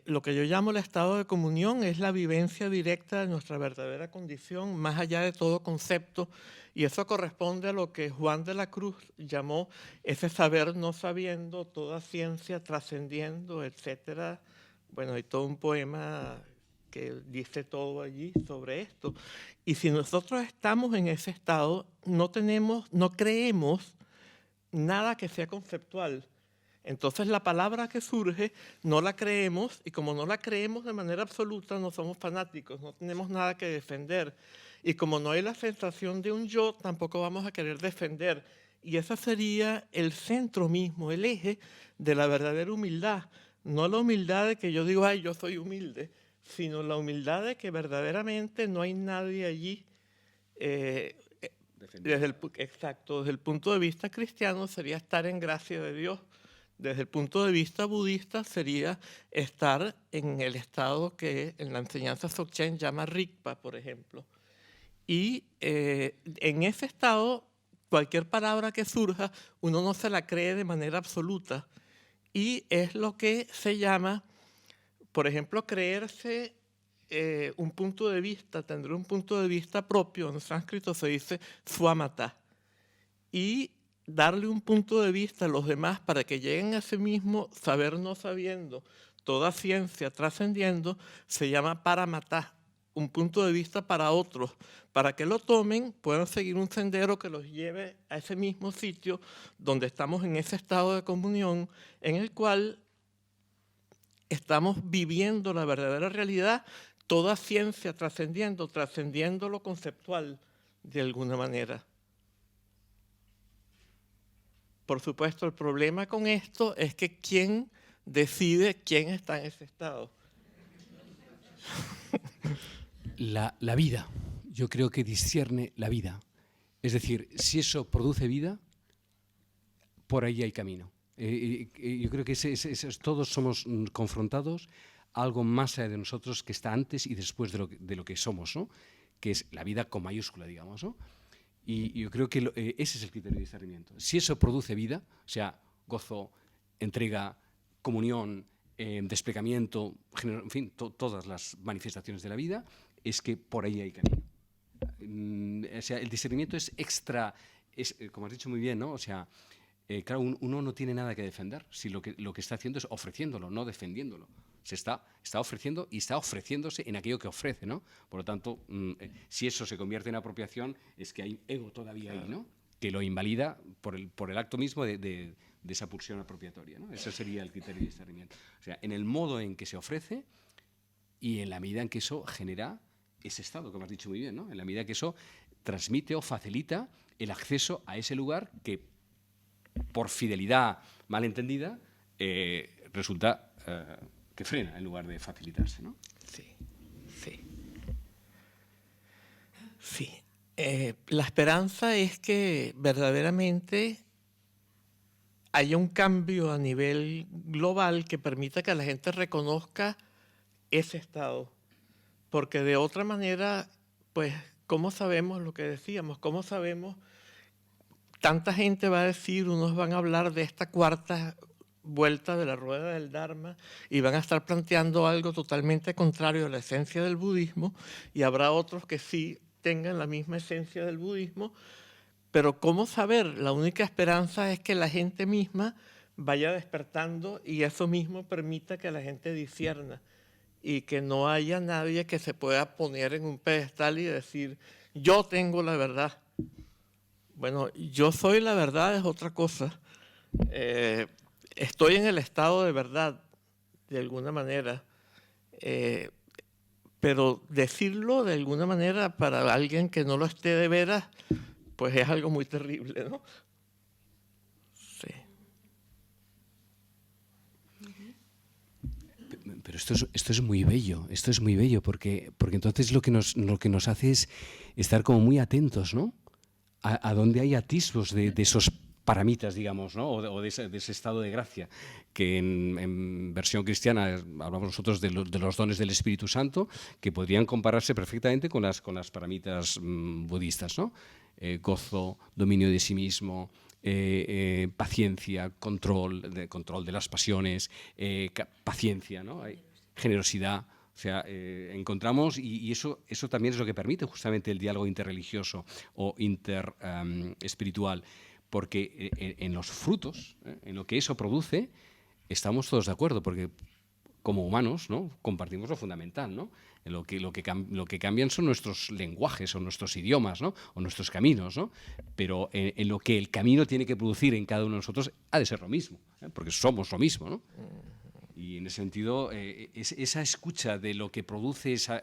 Lo que yo llamo el estado de comunión es la vivencia directa de nuestra verdadera condición, más allá de todo concepto, y eso corresponde a lo que Juan de la Cruz llamó ese saber no sabiendo, toda ciencia trascendiendo, etcétera. Bueno, hay todo un poema que dice todo allí sobre esto. Y si nosotros estamos en ese estado, no creemos nada que sea conceptual. Entonces la palabra que surge no la creemos, y como no la creemos de manera absoluta, no somos fanáticos, no tenemos nada que defender. Y como no hay la sensación de un yo, tampoco vamos a querer defender. Y ese sería el centro mismo, el eje de la verdadera humildad. No la humildad de que yo digo, ay, yo soy humilde, sino la humildad de que verdaderamente no hay nadie allí. Desde el punto de vista cristiano sería estar en gracia de Dios. Desde el punto de vista budista sería estar en el estado que en la enseñanza Dzogchen llama Rigpa, por ejemplo. Y en ese estado, cualquier palabra que surja, uno no se la cree de manera absoluta. Y es lo que se llama, por ejemplo, creerse un punto de vista, tener un punto de vista propio. En sánscrito se dice swamata. Y darle un punto de vista a los demás para que lleguen a ese mismo saber no sabiendo, toda ciencia trascendiendo, se llama paramata, un punto de vista para otros, para que lo tomen, puedan seguir un sendero que los lleve a ese mismo sitio donde estamos en ese estado de comunión en el cual estamos viviendo la verdadera realidad toda ciencia trascendiendo lo conceptual de alguna manera. Por supuesto, el problema con esto es que ¿quién decide quién está en ese estado? La vida, yo creo que discierne la vida. Es decir, si eso produce vida, por ahí hay camino. Yo creo que todos somos confrontados a algo más allá de nosotros que está antes y después de lo que somos, ¿no? Que es la vida con mayúscula, digamos, ¿no? Y yo creo que ese es el criterio de discernimiento. Si eso produce vida, o sea, gozo, entrega, comunión, desplegamiento, en fin, todas las manifestaciones de la vida, es que por ahí hay camino. O sea, el discernimiento es extra, como has dicho muy bien, ¿no? O sea, claro, uno no tiene nada que defender si lo que está haciendo es ofreciéndolo, no defendiéndolo. Se está ofreciendo y está ofreciéndose en aquello que ofrece, ¿no? Por lo tanto, si eso se convierte en apropiación, es que hay ego todavía ahí, ¿no? Que lo invalida por el acto mismo de esa pulsión apropiatoria, ¿no? Ese sería el criterio de discernimiento. O sea, en el modo en que se ofrece y en la medida en que eso genera ese estado, como has dicho muy bien, ¿no? En la medida que eso transmite o facilita el acceso a ese lugar que, por fidelidad malentendida, resulta que frena en lugar de facilitarse, ¿no? Sí, sí. Sí. La esperanza es que verdaderamente haya un cambio a nivel global que permita que la gente reconozca ese estado. Porque de otra manera, pues, ¿cómo sabemos lo que decíamos? ¿Cómo sabemos? Tanta gente va a decir, unos van a hablar de esta cuarta vuelta de la rueda del Dharma y van a estar planteando algo totalmente contrario a la esencia del budismo, y habrá otros que sí tengan la misma esencia del budismo, pero ¿cómo saber? La única esperanza es que la gente misma vaya despertando y eso mismo permita que la gente discierna y que no haya nadie que se pueda poner en un pedestal y decir, yo tengo la verdad. Bueno, yo soy la verdad es otra cosa. Estoy en el estado de verdad, de alguna manera. Pero decirlo de alguna manera para alguien que no lo esté de veras, pues es algo muy terrible, ¿no? Sí. Pero esto es muy bello, porque entonces lo que nos hace es estar como muy atentos, ¿no? A donde hay atisbos de esos paramitas, digamos, ¿no? O de ese estado de gracia, que en versión cristiana hablamos nosotros de los dones del Espíritu Santo, que podrían compararse perfectamente con las paramitas budistas, ¿no? Gozo, dominio de sí mismo, paciencia, control de las pasiones, paciencia, ¿no? Generosidad. O sea, encontramos, y eso también es lo que permite justamente el diálogo interreligioso o interespiritual, porque en los frutos, en lo que eso produce, estamos todos de acuerdo, porque como humanos, ¿no? Compartimos lo fundamental, ¿no? Lo que cambian son nuestros lenguajes o nuestros idiomas, ¿no? O nuestros caminos, ¿no? Pero en lo que el camino tiene que producir en cada uno de nosotros ha de ser lo mismo, porque somos lo mismo, ¿no? Y en ese sentido, esa escucha de lo que produce esa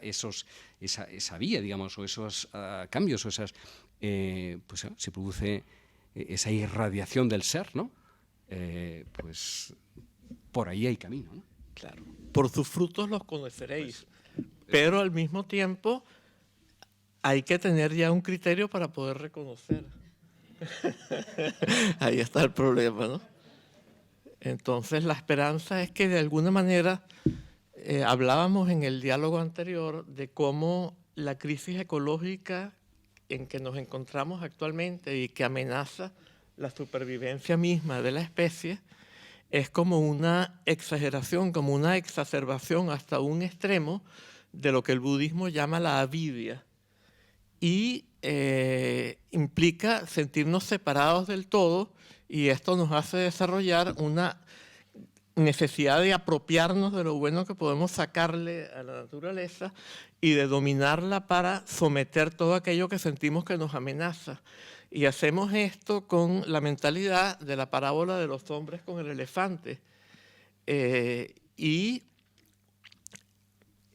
vía, digamos, o esos cambios, o esas, pues se produce esa irradiación del ser, ¿no? Pues por ahí hay camino, ¿no? Claro. Por sus frutos los conoceréis, pero al mismo tiempo hay que tener ya un criterio para poder reconocer. Ahí está el problema, ¿no? Entonces la esperanza es que de alguna manera, hablábamos en el diálogo anterior de cómo la crisis ecológica en que nos encontramos actualmente y que amenaza la supervivencia misma de la especie es como una exageración, como una exacerbación hasta un extremo de lo que el budismo llama la avidia, y implica sentirnos separados del todo, y esto nos hace desarrollar una necesidad de apropiarnos de lo bueno que podemos sacarle a la naturaleza y de dominarla para someter todo aquello que sentimos que nos amenaza. Y hacemos esto con la mentalidad de la parábola de los hombres con el elefante. Y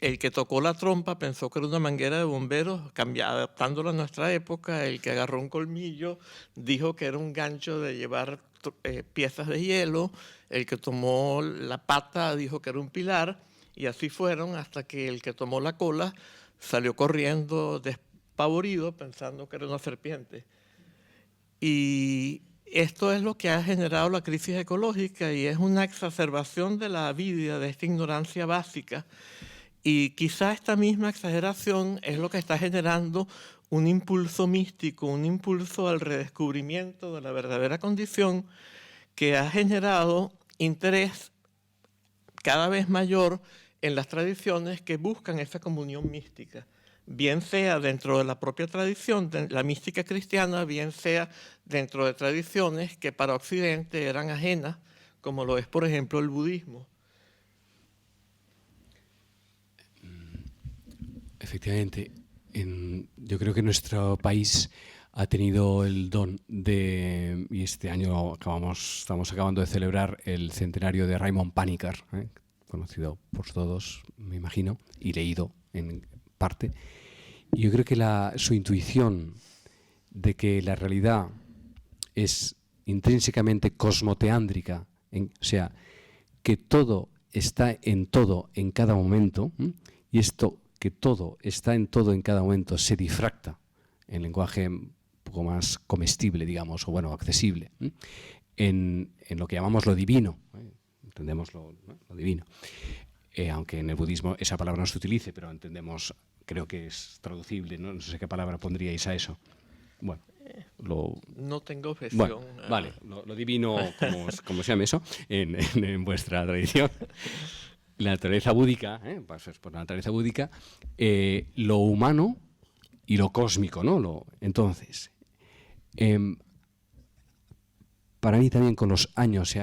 el que tocó la trompa pensó que era una manguera de bomberos, adaptándolo a nuestra época. El que agarró un colmillo dijo que era un gancho de llevar piezas de hielo. El que tomó la pata dijo que era un pilar. Y así fueron hasta que el que tomó la cola salió corriendo despavorido pensando que era una serpiente. Y esto es lo que ha generado la crisis ecológica y es una exacerbación de la avidia, de esta ignorancia básica. Y quizá esta misma exageración es lo que está generando un impulso místico, un impulso al redescubrimiento de la verdadera condición que ha generado interés cada vez mayor en las tradiciones que buscan esa comunión mística, bien sea dentro de la propia tradición, de la mística cristiana, bien sea dentro de tradiciones que para Occidente eran ajenas, como lo es, por ejemplo, el budismo. Efectivamente, yo creo que nuestro país ha tenido el don de, y este año estamos acabando de celebrar el centenario de Raymond Panikkar, conocido por todos, me imagino, y leído en parte. Y yo creo que su intuición de que la realidad es intrínsecamente cosmoteándrica, o sea, que todo está en todo en cada momento, y esto que todo está en todo en cada momento se difracta en lenguaje un poco más comestible, digamos, o bueno, accesible, en lo que llamamos lo divino, entendemos lo divino, aunque en el budismo esa palabra no se utilice, pero entendemos, creo que es traducible, no sé qué palabra pondríais a eso. Bueno, no tengo objeción. Bueno, vale, lo divino, como se llama eso, en vuestra tradición. La naturaleza búdica, pues por la naturaleza búdica, lo humano y lo cósmico, ¿no? Entonces, para mí también con los años,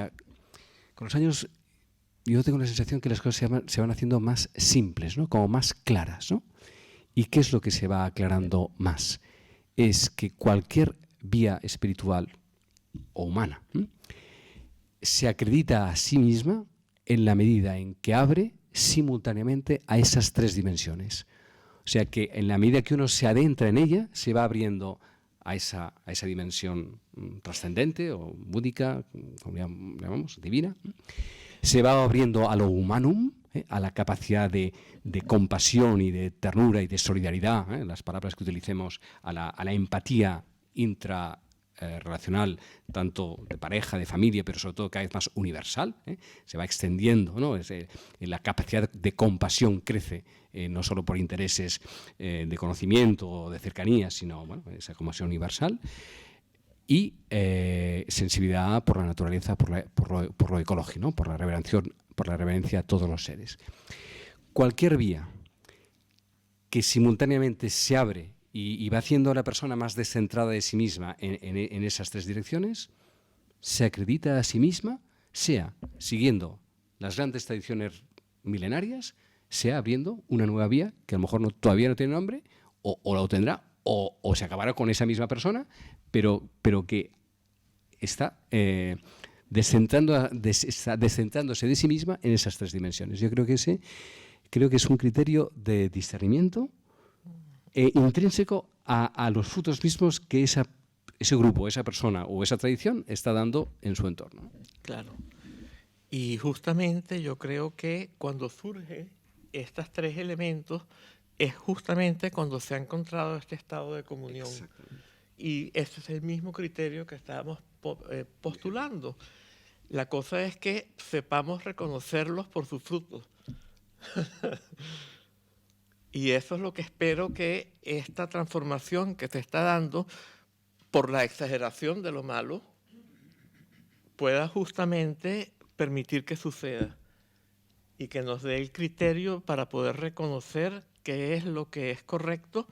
yo tengo la sensación que las cosas se van haciendo más simples, ¿no? Como más claras, ¿no? ¿Y qué es lo que se va aclarando más? Es que cualquier vía espiritual o humana se acredita a sí misma en la medida en que abre simultáneamente a esas tres dimensiones. O sea que en la medida que uno se adentra en ella, se va abriendo a esa dimensión trascendente o búdica, como llamamos, divina. Se va abriendo a lo humanum, a la capacidad de compasión y de ternura y de solidaridad, las palabras que utilicemos, a la empatía intrarrelacional, tanto de pareja, de familia, pero sobre todo cada vez más universal, se va extendiendo, ¿no? La capacidad de compasión crece, no solo por intereses de conocimiento o de cercanía, sino bueno, esa compasión universal. Y sensibilidad por la naturaleza, por lo ecológico, ¿no? por la reverencia a todos los seres. Cualquier vía que simultáneamente se abre y va haciendo a la persona más descentrada de sí misma en esas tres direcciones, se acredita a sí misma, sea siguiendo las grandes tradiciones milenarias, sea abriendo una nueva vía que a lo mejor todavía no tiene nombre, o la obtendrá, o se acabará con esa misma persona, pero que está descentrándose de sí misma en esas tres dimensiones. Yo creo que es un criterio de discernimiento intrínseco a los frutos mismos que ese grupo, esa persona o esa tradición está dando en su entorno. Claro. Y justamente yo creo que cuando surgen estos tres elementos es justamente cuando se ha encontrado este estado de comunión. Y ese es el mismo criterio que estábamos postulando. La cosa es que sepamos reconocerlos por sus frutos. Y eso es lo que espero que esta transformación que se está dando por la exageración de lo malo pueda justamente permitir que suceda y que nos dé el criterio para poder reconocer qué es lo que es correcto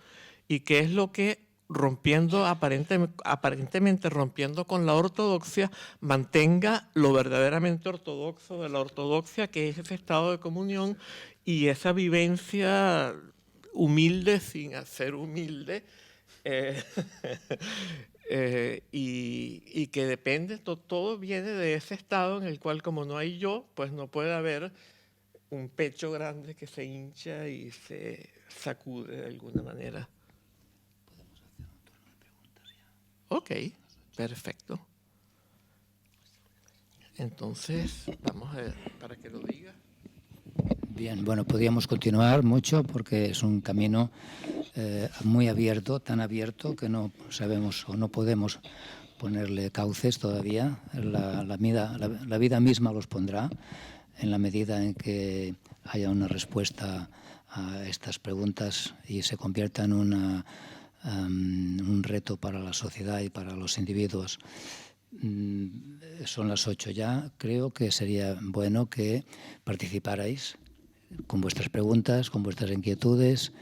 y qué es lo que aparentemente rompiendo con la ortodoxia, mantenga lo verdaderamente ortodoxo de la ortodoxia, que es ese estado de comunión y esa vivencia humilde sin ser humilde, y que depende, todo viene de ese estado en el cual, como no hay yo, pues no puede haber un pecho grande que se hincha y se sacude de alguna manera. Ok, perfecto. Entonces, vamos a ver, para que lo diga. Bien, bueno, podríamos continuar mucho porque es un camino muy abierto, tan abierto que no sabemos o no podemos ponerle cauces todavía. La vida misma los pondrá en la medida en que haya una respuesta a estas preguntas y se convierta en un reto para la sociedad y para los individuos. Son las 8 ya. Creo que sería bueno que participarais con vuestras preguntas, con vuestras inquietudes.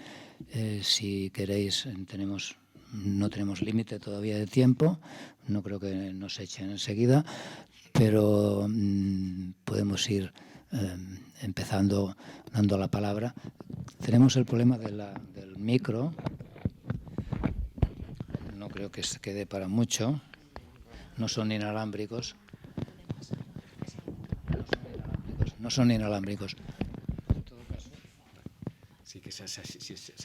Si queréis, no tenemos límite todavía de tiempo. No creo que nos echen enseguida, pero podemos ir empezando dando la palabra. Tenemos el problema del micro. No creo que se quede para mucho. No son inalámbricos. No son inalámbricos. Sí, que se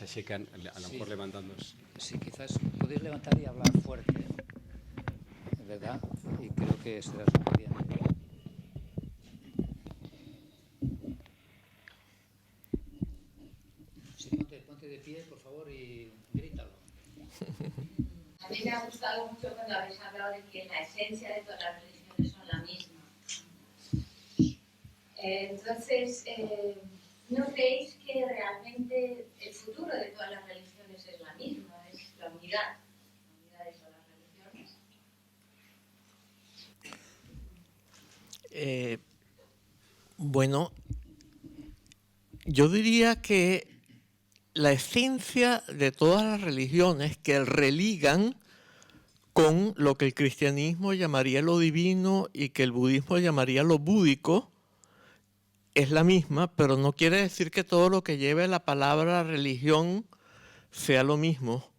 achecan, a lo mejor levantándonos. Sí, quizás podéis levantar y hablar fuerte, ¿verdad? Y creo que será suficiente. Sí, ponte de pie, por favor, y grítalo. A mí me ha gustado mucho cuando habéis hablado de que la esencia de todas las religiones son la misma. Entonces, ¿no creéis que realmente el futuro de todas las religiones es la misma? Es la unidad de todas las religiones. Bueno, yo diría que la esencia de todas las religiones que religan con lo que el cristianismo llamaría lo divino y que el budismo llamaría lo búdico, es la misma, pero no quiere decir que todo lo que lleve la palabra religión sea lo mismo.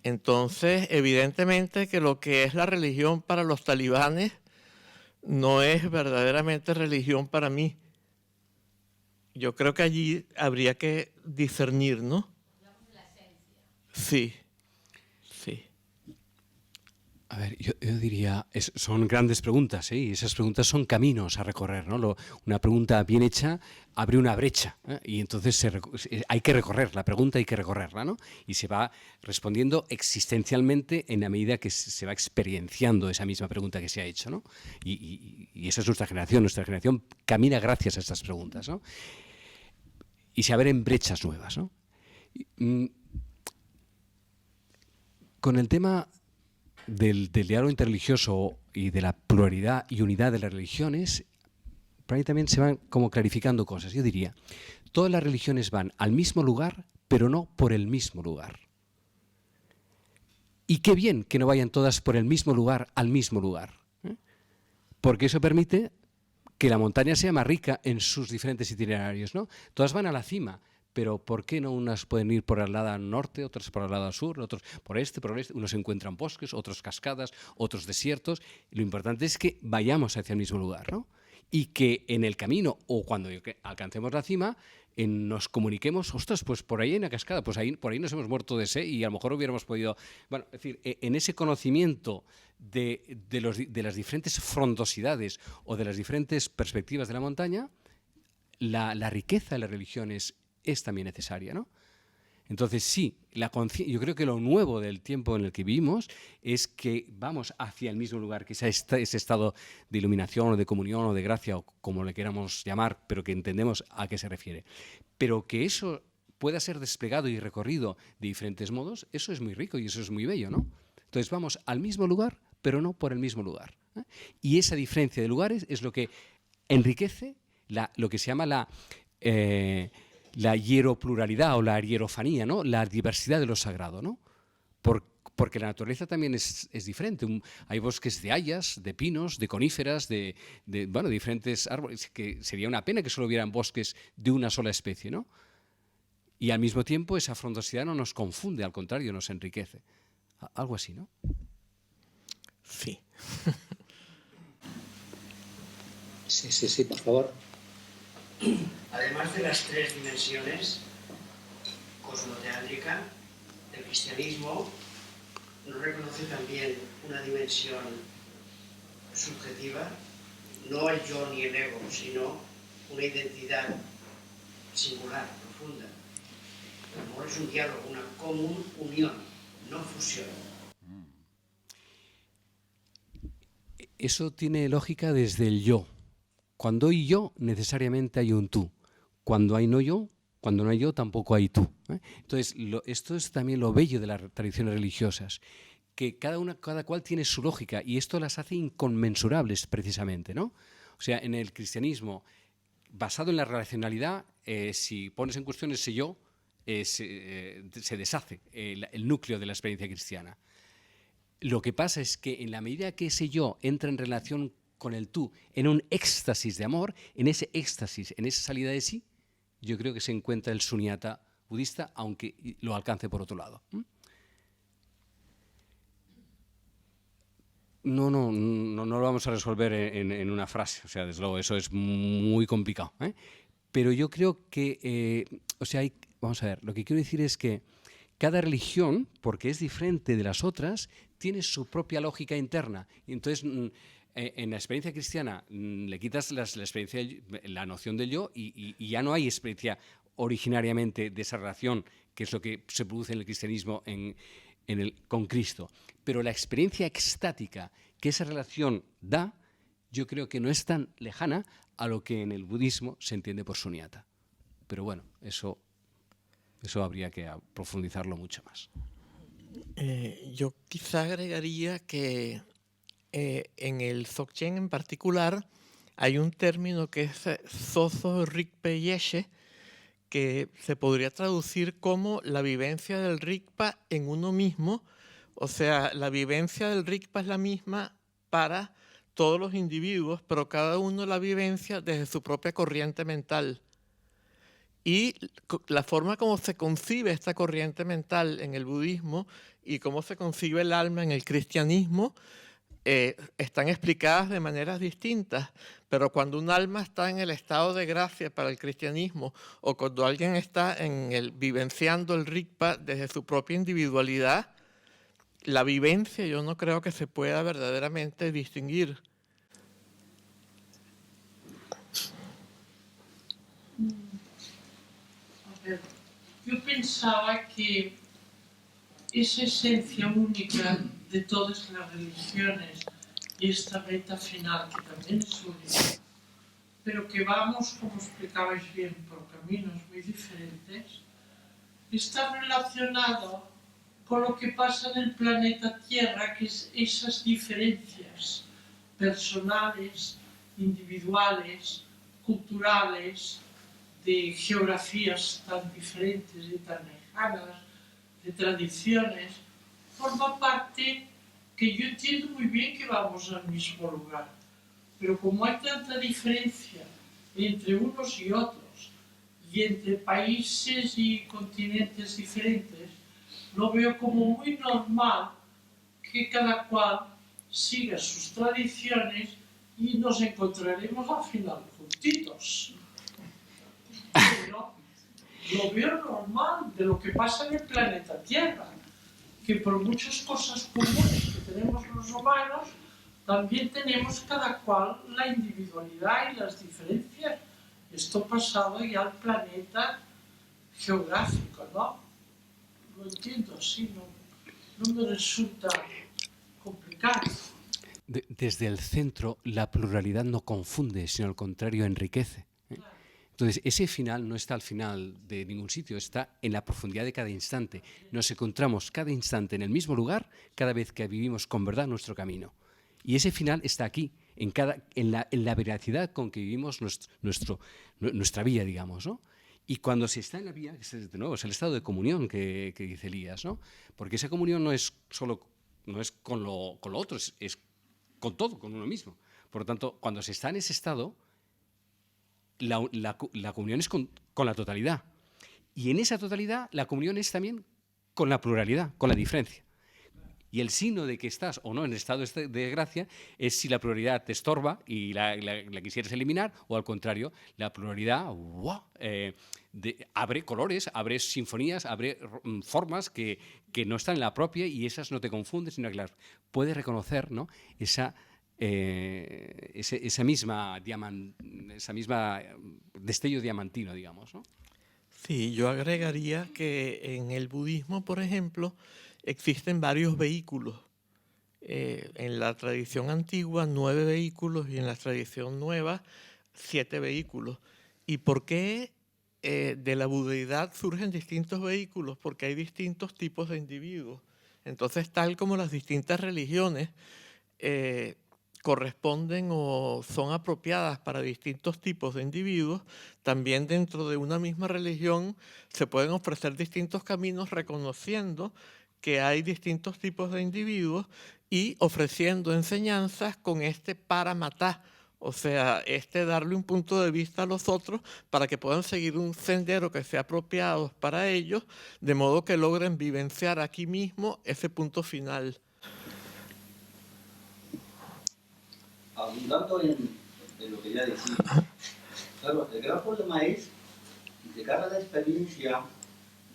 Entonces, evidentemente que lo que es la religión para los talibanes no es verdaderamente religión para mí. Yo creo que allí habría que discernir, ¿no? Sí, sí. A ver, yo diría, son grandes preguntas, ¿eh? Y esas preguntas son caminos a recorrer, ¿no? Una pregunta bien hecha abre una brecha, ¿eh? Y entonces hay que recorrer, la pregunta hay que recorrerla, ¿no? Y se va respondiendo existencialmente en la medida que se va experienciando esa misma pregunta que se ha hecho, ¿no? Y esa es nuestra generación camina gracias a estas preguntas, ¿no? Y se abren brechas nuevas, ¿no? Con el tema del diálogo interreligioso y de la pluralidad y unidad de las religiones, para mí también se van como clarificando cosas. Yo diría, todas las religiones van al mismo lugar, pero no por el mismo lugar. Y qué bien que no vayan todas por el mismo lugar, al mismo lugar, ¿eh? Porque eso permite que la montaña sea más rica en sus diferentes itinerarios, ¿no? Todas van a la cima, pero ¿por qué no unas pueden ir por el lado norte, otras por el lado sur, otros por este, por el oeste? Unos encuentran bosques, otros cascadas, otros desiertos. Lo importante es que vayamos hacia el mismo lugar, ¿no? Y que en el camino o cuando alcancemos la cima nos comuniquemos, ostras, pues por ahí hay una cascada, pues por ahí nos hemos muerto de sed y a lo mejor hubiéramos podido... Bueno, es decir, en ese conocimiento de las diferentes frondosidades o de las diferentes perspectivas de la montaña, la riqueza de las religiones es también necesaria, ¿no? Entonces sí, yo creo que lo nuevo del tiempo en el que vivimos es que vamos hacia el mismo lugar, que ese estado de iluminación o de comunión o de gracia o como le queramos llamar, pero que entendemos a qué se refiere. Pero que eso pueda ser desplegado y recorrido de diferentes modos, eso es muy rico y eso es muy bello, ¿no? Entonces vamos al mismo lugar, pero no por el mismo lugar, ¿eh? Y esa diferencia de lugares es lo que enriquece lo que se llama la hieropluralidad o la hierofanía, ¿no? La diversidad de lo sagrado, ¿no? Porque la naturaleza también es diferente. Hay bosques de hayas, de pinos, de coníferas, de diferentes árboles, que sería una pena que solo hubieran bosques de una sola especie, ¿no? Y al mismo tiempo esa frondosidad no nos confunde, al contrario, nos enriquece. Algo así, ¿no? Sí. Sí, por favor. además de las tres dimensiones cosmoteátrica, el cristianismo no reconoce también una dimensión subjetiva, no el yo ni el ego, sino una identidad singular, profunda. El amor es un diálogo, una común unión, no fusión. Eso tiene lógica desde el yo. Cuando hay yo, necesariamente hay un tú. Cuando no hay yo, tampoco hay tú. Entonces, esto es también lo bello de las tradiciones religiosas, que cada cual tiene su lógica y esto las hace inconmensurables precisamente, ¿no? O sea, en el cristianismo, basado en la racionalidad, si pones en cuestión ese yo, se deshace el núcleo de la experiencia cristiana. Lo que pasa es que en la medida que ese yo entra en relación con el tú, en un éxtasis de amor, en ese éxtasis, en esa salida de sí, yo creo que se encuentra el sunyata budista, aunque lo alcance por otro lado. No lo vamos a resolver en una frase, o sea, desde luego, eso es muy complicado, ¿eh? Pero yo creo que, vamos a ver, lo que quiero decir es que cada religión, porque es diferente de las otras, tiene su propia lógica interna. Y entonces, en la experiencia cristiana, le quitas la noción del yo y ya no hay experiencia originariamente de esa relación, que es lo que se produce en el cristianismo con Cristo. Pero la experiencia extática que esa relación da, yo creo que no es tan lejana a lo que en el budismo se entiende por sunyata. Pero bueno, eso habría que profundizarlo mucho más. Yo quizá agregaría que en el Dzogchen en particular hay un término que es Zozo Rigpa Yeshe, que se podría traducir como la vivencia del Rigpa en uno mismo. O sea, la vivencia del Rigpa es la misma para todos los individuos, pero cada uno la vivencia desde su propia corriente mental. Y la forma como se concibe esta corriente mental en el budismo y cómo se concibe el alma en el cristianismo están explicadas de maneras distintas, pero cuando un alma está en el estado de gracia para el cristianismo o cuando alguien está vivenciando el Rigpa desde su propia individualidad, la vivencia yo no creo que se pueda verdaderamente distinguir. Yo pensaba que esa esencia única de todas las religiones y esta meta final que también es única, pero que vamos, como explicabais bien, por caminos muy diferentes, está relacionado con lo que pasa en el planeta Tierra, que es esas diferencias personales, individuales, culturales, de geografías tan diferentes y tan lejanas, de tradiciones, forma parte que yo entiendo muy bien que vamos al mismo lugar. Pero como hay tanta diferencia entre unos y otros, y entre países y continentes diferentes, lo veo como muy normal que cada cual siga sus tradiciones y nos encontraremos al final juntitos. Pero lo veo normal de lo que pasa en el planeta Tierra, que por muchas cosas comunes que tenemos los humanos, también tenemos cada cual la individualidad y las diferencias. Esto pasado ya al planeta geográfico, ¿no? Lo entiendo así, no me resulta complicado. Desde el centro, la pluralidad no confunde, sino al contrario, enriquece. Entonces, ese final no está al final de ningún sitio, está en la profundidad de cada instante. Nos encontramos cada instante en el mismo lugar, cada vez que vivimos con verdad nuestro camino. Y ese final está aquí, en la veracidad con que vivimos nuestra vida, digamos, ¿no? Y cuando se está en la vía, de nuevo, es el estado de comunión que dice Elías, ¿no? Porque esa comunión no es con lo otro, es con todo, con uno mismo. Por lo tanto, cuando se está en ese estado, la comunión es con la totalidad. Y en esa totalidad, la comunión es también con la pluralidad, con la diferencia. Y el signo de que estás o no en estado de gracia es si la pluralidad te estorba y la quisieras eliminar, o al contrario, la pluralidad abre colores, abre sinfonías, abre formas que no están en la propia, y esas no te confunden, sino que las puedes reconocer, ¿no? esa misma destello diamantino, digamos, ¿no? Sí, yo agregaría que en el budismo, por ejemplo, existen varios vehículos. En la tradición antigua, 9 vehículos, y en la tradición nueva, 7 vehículos. ¿Y por qué de la budeidad surgen distintos vehículos? Porque hay distintos tipos de individuos. Entonces, tal como las distintas religiones corresponden o son apropiadas para distintos tipos de individuos, también dentro de una misma religión se pueden ofrecer distintos caminos, reconociendo que hay distintos tipos de individuos y ofreciendo enseñanzas con paramatá, o sea, darle un punto de vista a los otros para que puedan seguir un sendero que sea apropiado para ellos, de modo que logren vivenciar aquí mismo ese punto final. Abundando en lo que ya decía, claro, el gran problema es llegar a la experiencia,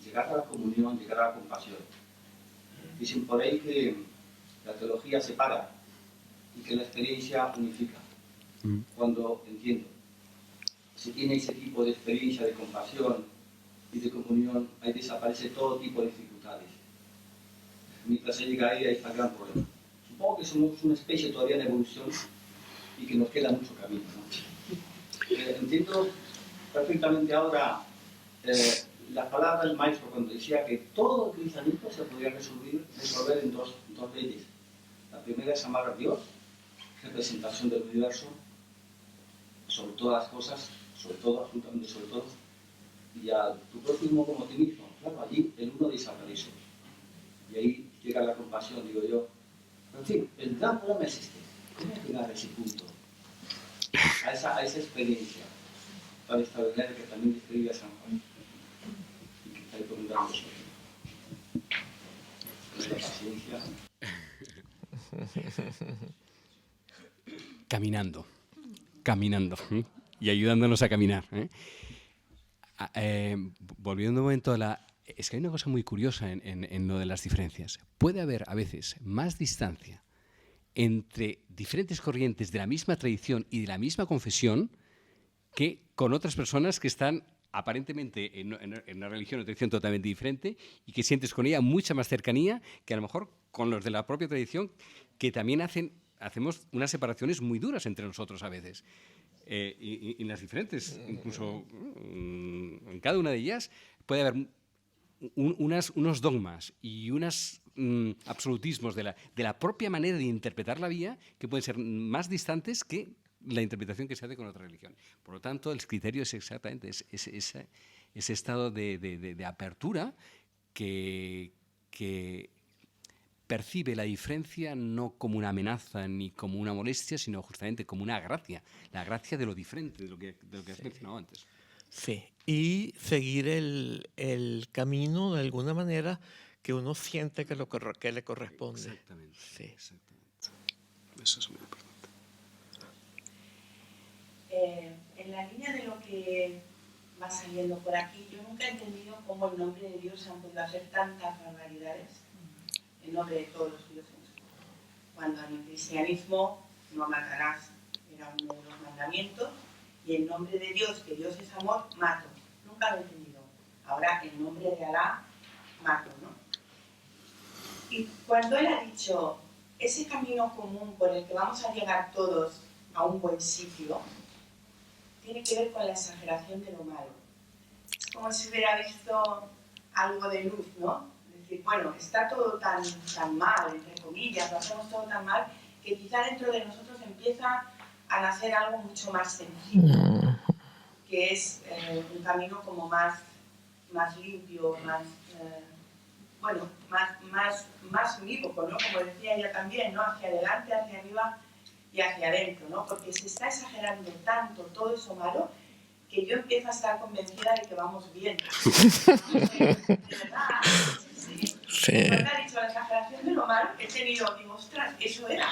llegar a la comunión, llegar a la compasión. Dicen por ahí que la teología separa y que la experiencia unifica. Cuando entiendo, si tiene ese tipo de experiencia de compasión y de comunión, ahí desaparece todo tipo de dificultades. Mientras se llega ahí está el gran problema. Supongo que somos una especie todavía en evolución y que nos queda mucho camino, ¿no? Entiendo perfectamente ahora las palabras del maestro cuando decía que todo el cristianismo se podría resolver en dos leyes. La primera es amar a Dios, representación del universo, sobre todas las cosas, sobre todo, absolutamente sobre todo, y a tu prójimo como a ti mismo. Claro, allí el uno desaparece. Y ahí llega la compasión, digo yo. Pero en fin, el gran problema es este. ¿Cómo llegar a ese punto? A esa experiencia tan extraordinaria que también describía San Juan y que está recomendando sobre la paciencia. Caminando y ayudándonos a caminar. Volviendo un momento es que hay una cosa muy curiosa en lo de las diferencias. Puede haber a veces más distancia entre diferentes corrientes de la misma tradición y de la misma confesión que con otras personas que están aparentemente en una religión o tradición totalmente diferente, y que sientes con ella mucha más cercanía que a lo mejor con los de la propia tradición, que también hacemos unas separaciones muy duras entre nosotros a veces. Y en las diferentes, incluso en cada una de ellas, puede haber unos dogmas y unos absolutismos de la propia manera de interpretar la vida, que pueden ser más distantes que la interpretación que se hace con otra religión. Por lo tanto, el criterio es exactamente ese estado de apertura que percibe la diferencia no como una amenaza ni como una molestia, sino justamente como una gracia, la gracia de lo diferente, de lo que has mencionado antes. Sí, y seguir el camino de alguna manera que uno siente que le corresponde. Exactamente. Sí. Exactamente. Eso es muy importante. En la línea de lo que va saliendo por aquí, yo nunca he entendido cómo en nombre de Dios se han podido hacer tantas barbaridades en nombre de todos los dioses. Cuando en el cristianismo no matarás era uno de los mandamientos, y en nombre de Dios, que Dios es amor, mato. Nunca lo he entendido. Ahora, en nombre de Alá, mato, ¿no? Y cuando él ha dicho, ese camino común por el que vamos a llegar todos a un buen sitio, tiene que ver con la exageración de lo malo. Es como si hubiera visto algo de luz, ¿no? Es decir, bueno, está todo tan mal, entre comillas, lo hacemos todo tan mal, que quizá dentro de nosotros empieza a nacer algo mucho más sencillo, que es un camino como más limpio, más unívoco, ¿no? Como decía ella también, ¿no? Hacia adelante, hacia arriba y hacia adentro, ¿no? Porque se está exagerando tanto todo eso malo que yo empiezo a estar convencida de que vamos bien. De verdad, sí. Como te ha dicho, la exageración lo malo he tenido, digo, ostras, eso era,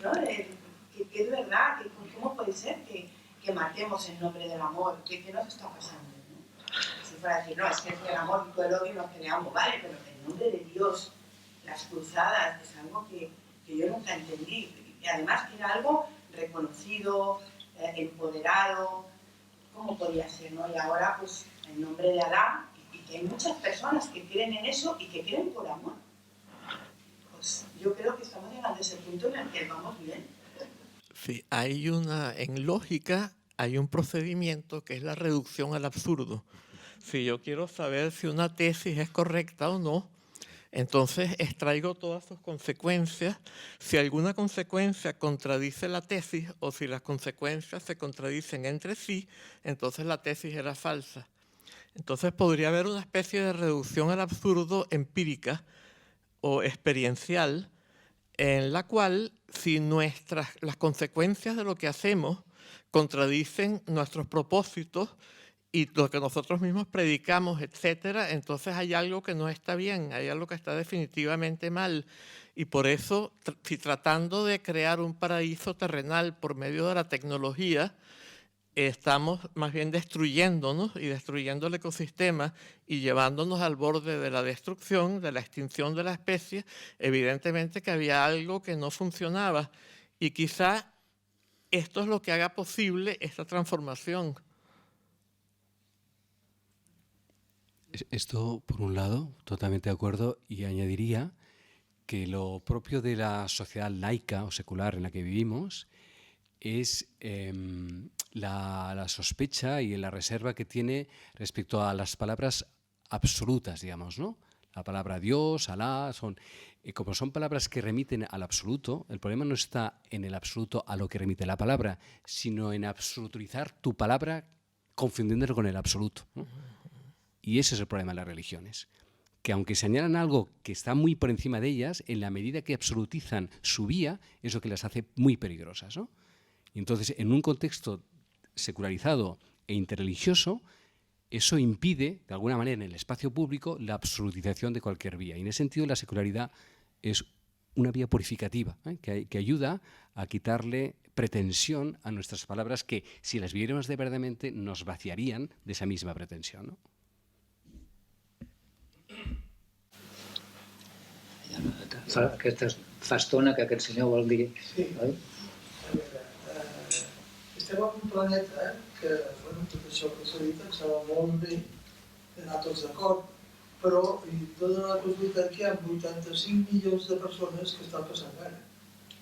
¿no? Que es verdad, que ¿cómo puede ser que matemos en nombre del amor? ¿Qué nos está pasando? ¿No? Si fuera a decir, no, es que el amor y el odio nos peleamos, vale, pero en nombre de Dios, las cruzadas, es algo que yo nunca entendí. Y además que era algo reconocido, empoderado, ¿cómo podía ser, no? Y ahora, pues, en nombre de Alá, y que hay muchas personas que creen en eso y que creen por amor. Pues yo creo que estamos llegando a ese punto en el que vamos bien. Sí, en lógica hay un procedimiento que es la reducción al absurdo. Si yo quiero saber si una tesis es correcta o no, entonces extraigo todas sus consecuencias. Si alguna consecuencia contradice la tesis o si las consecuencias se contradicen entre sí, entonces la tesis era falsa. Entonces podría haber una especie de reducción al absurdo empírica o experiencial, en la cual si las consecuencias de lo que hacemos contradicen nuestros propósitos y lo que nosotros mismos predicamos, etcétera, entonces hay algo que no está bien, hay algo que está definitivamente mal. Y por eso, si tratando de crear un paraíso terrenal por medio de la tecnología, estamos más bien destruyéndonos y destruyendo el ecosistema y llevándonos al borde de la destrucción, de la extinción de la especie, evidentemente que había algo que no funcionaba. Y quizá esto es lo que haga posible esta transformación. Esto, por un lado, totalmente de acuerdo, y añadiría que lo propio de la sociedad laica o secular en la que vivimos es la sospecha y la reserva que tiene respecto a las palabras absolutas, digamos, ¿no? La palabra Dios, Alá, como son palabras que remiten al absoluto, el problema no está en el absoluto a lo que remite la palabra, sino en absolutizar tu palabra confundiéndolo con el absoluto, ¿no? Y ese es el problema de las religiones, que aunque señalan algo que está muy por encima de ellas, en la medida que absolutizan su vía, es lo que las hace muy peligrosas, ¿no? Y entonces, en un contexto secularizado e interreligioso, eso impide, de alguna manera, en el espacio público, la absolutización de cualquier vía. Y en ese sentido, la secularidad es una vía purificativa, que ayuda a quitarle pretensión a nuestras palabras que, si las viéramos de verdaderamente, nos vaciarían de esa misma pretensión, ¿no? Fa estona que aquest senyor vol dir... Sí. Oi? Estem en un planeta que, bueno, tot això que s'ha dit, que s'ha molt bé d'anar tots d'acord, però dona la possibilitat que hi ha 85 milions de persones que estan passant gana.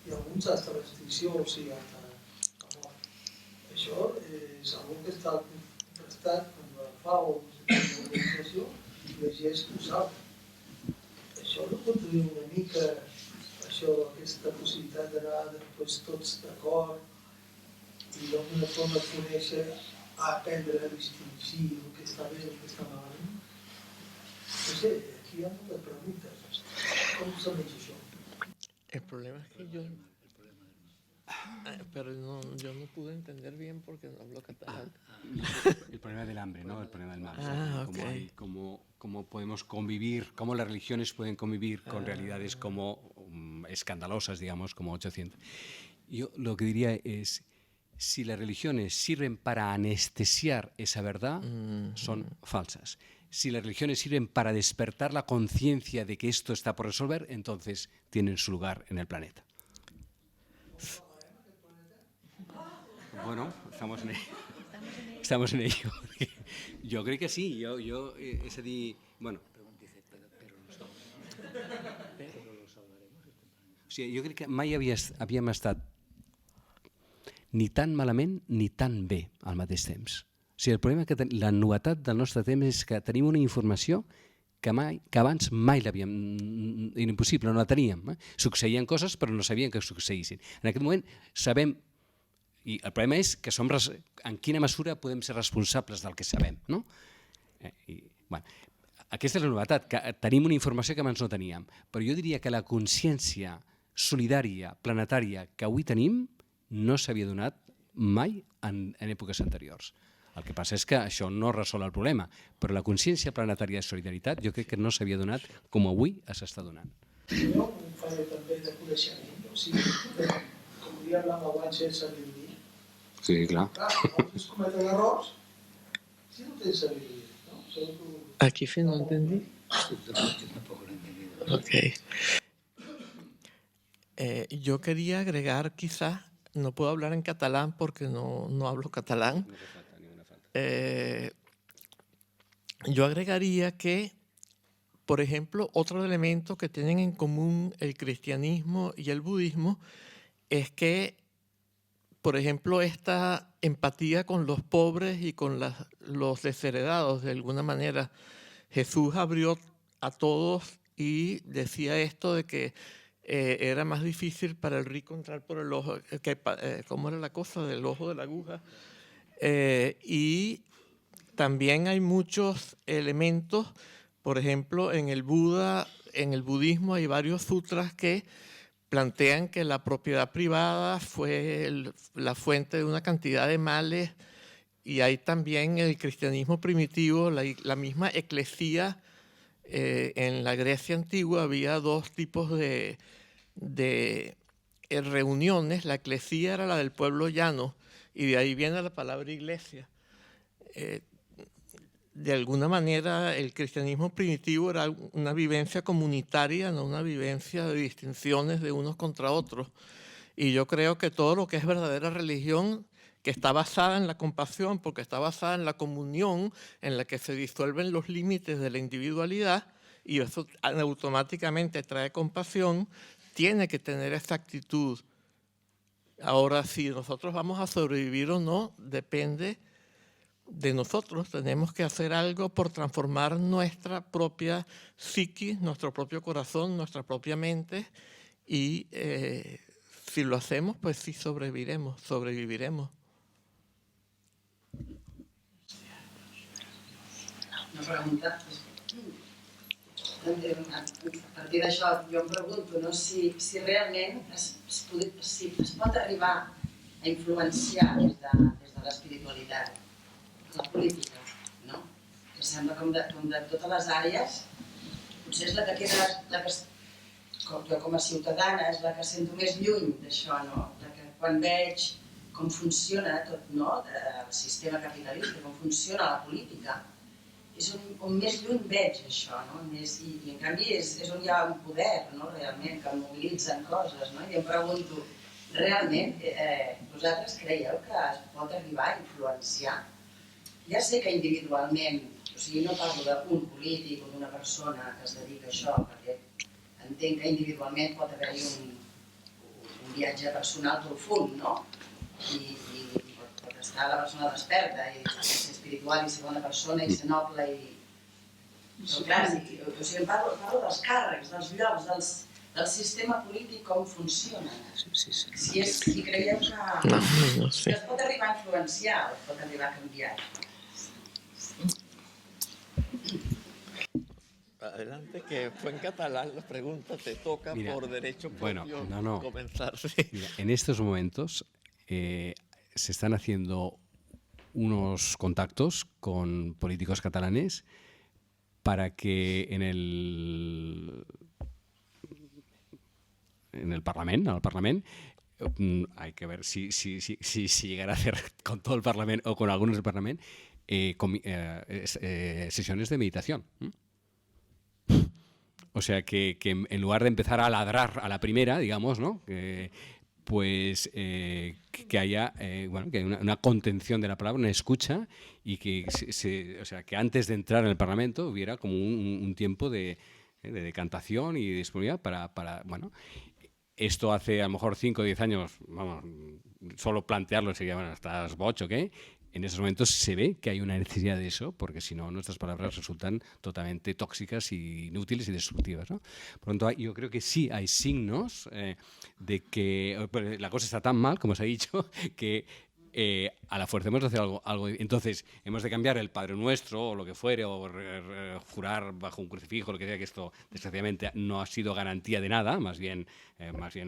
I alguns hasta l'extinció, o sigui, hasta la mort. Això és una cosa que està contrastat amb la FAO, l'organització, i la gent ho sap. Això no contribuï una mica, això, aquesta possibilitat d'anar després tots d'acord i d'alguna forma conèixer, a aprendre a distingir el que està bé i el que està malament? No sé, aquí hi ha moltes preguntes. Com s'aneix això? El problema es que yo no pude entender bien porque no hablo catalán. El problema del hambre, ¿no? El problema del mal. Okay. Cómo podemos convivir, cómo las religiones pueden convivir con realidades como escandalosas, digamos, como 800. Yo lo que diría es, si las religiones sirven para anestesiar esa verdad, son falsas. Si las religiones sirven para despertar la conciencia de que esto está por resolver, entonces tienen su lugar en el planeta. Bueno, estamos en ello. Jo crec que sí. És a dir, bueno... O sigui, jo crec que mai havíem estat ni tan malament ni tan bé al mateix temps. O sigui, el problema que la novetat del nostre temps és que tenim una informació que abans mai l'havíem... Era impossible, no la teníem. Succeïen coses, però no sabíem que succeïssin. En aquest moment sabem... I el problema és que en quina mesura podem ser responsables del que sabem, no? Aquesta és la novetat, que tenim una informació que abans no teníem, però jo diria que la consciència solidària, planetària que avui tenim no s'havia donat mai en èpoques anteriors. El que passa és que això no resol el problema, però la consciència planetària de solidaritat jo crec que no s'havia donat com avui s'està donant. Jo em faig també de coneixement, o sigui, com diríem abans, és sabidoria. Sí, clar. Clar, nosaltres cometen errors si no tens sabidoria, no? Aquí fin no entendí. Ok. Yo quería agregar quizás, no puedo hablar en catalán porque no hablo catalán. Yo agregaría que, por ejemplo, otro elemento que tienen en común el cristianismo y el budismo es que, por ejemplo, esta empatía con los pobres y con los desheredados, de alguna manera, Jesús abrió a todos y decía esto de que era más difícil para el rico entrar por el ojo, ¿cómo era la cosa? Del ojo de la aguja. Y también hay muchos elementos, por ejemplo, en el Buda, en el budismo hay varios sutras que plantean que la propiedad privada fue la fuente de una cantidad de males, y hay también el cristianismo primitivo, la misma eclesía. En la Grecia antigua había dos tipos de reuniones. La eclesía era la del pueblo llano, y de ahí viene la palabra iglesia. De alguna manera el cristianismo primitivo era una vivencia comunitaria, no una vivencia de distinciones de unos contra otros. Y yo creo que todo lo que es verdadera religión, que está basada en la compasión, porque está basada en la comunión, en la que se disuelven los límites de la individualidad, y eso automáticamente trae compasión, tiene que tener esa actitud. Ahora, si nosotros vamos a sobrevivir o no, depende de nosotros. Tenemos que hacer algo por transformar nuestra propia psiquis, nuestro propio corazón, nuestra propia mente, y si lo hacemos, pues sí sobreviviremos. Una pregunta. A partir d'això, jo em pregunto, no, si realment es pot arribar a influenciar des de l'espiritualitat la política, no? Que sembla com de totes les àrees, potser és la que queda, jo com a ciutadana, és la que sento més lluny d'això, no? La que quan veig com funciona tot, no? El sistema capitalista, com funciona la política, és on més lluny veig això, no? I en canvi és on hi ha un poder, no? Realment, que mobilitzen coses, no? I em pregunto, realment, vosaltres creieu que es pot arribar a influenciar? Ja sé que individualment, o sigui, no parlo d'un polític o d'una persona que es dedica a això, perquè entenc que individualment pot haver-hi un viatge personal profund, no? I pot estar la persona desperta i ser espiritual i ser bona persona i ser noble i... Però clar, o sigui, parlo dels càrrecs, dels llocs, del sistema polític, com funciona. Si creieu que es pot arribar a influenciar o es pot arribar a canviar. Adelante, que fue en catalán la pregunta, te toca. Mira, por derecho propio comenzar. Sí. Mira, en estos momentos se están haciendo unos contactos con políticos catalanes para que en el Parlamento, hay que ver si llegará a hacer con todo el Parlamento o con algunos del Parlamento, sesiones de meditación. O sea, que en lugar de empezar a ladrar a la primera, digamos, ¿no? Pues que haya que una contención de la palabra, una escucha, y que o sea, que antes de entrar en el Parlamento hubiera como un tiempo de decantación y disponibilidad para bueno, esto hace a lo mejor 5 o 10 años, vamos, solo plantearlo sería, bueno, estás bocho, ¿qué? En esos momentos se ve que hay una necesidad de eso, porque si no, nuestras palabras resultan totalmente tóxicas y inútiles y destructivas, ¿no? Por lo tanto, yo creo que sí hay signos de que la cosa está tan mal, como se ha dicho, que a la fuerza hemos de hacer algo. Entonces, hemos de cambiar el Padre Nuestro o lo que fuere, o jurar bajo un crucifijo, lo que sea, que esto, desgraciadamente, no ha sido garantía de nada, más bien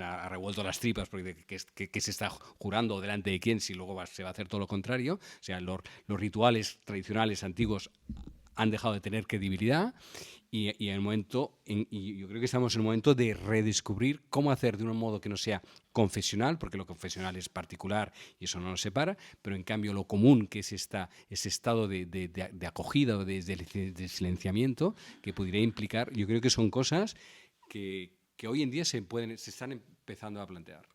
ha revuelto las tripas, porque que se está jurando delante de quién, si luego se va a hacer todo lo contrario. O sea, los rituales tradicionales antiguos han dejado de tener credibilidad y yo creo que estamos en un momento de redescubrir cómo hacer de un modo que no sea confesional, porque lo confesional es particular y eso no nos separa, pero en cambio lo común, que es ese estado de acogida o de silenciamiento que pudiera implicar, yo creo que son cosas que hoy en día se están empezando a plantear.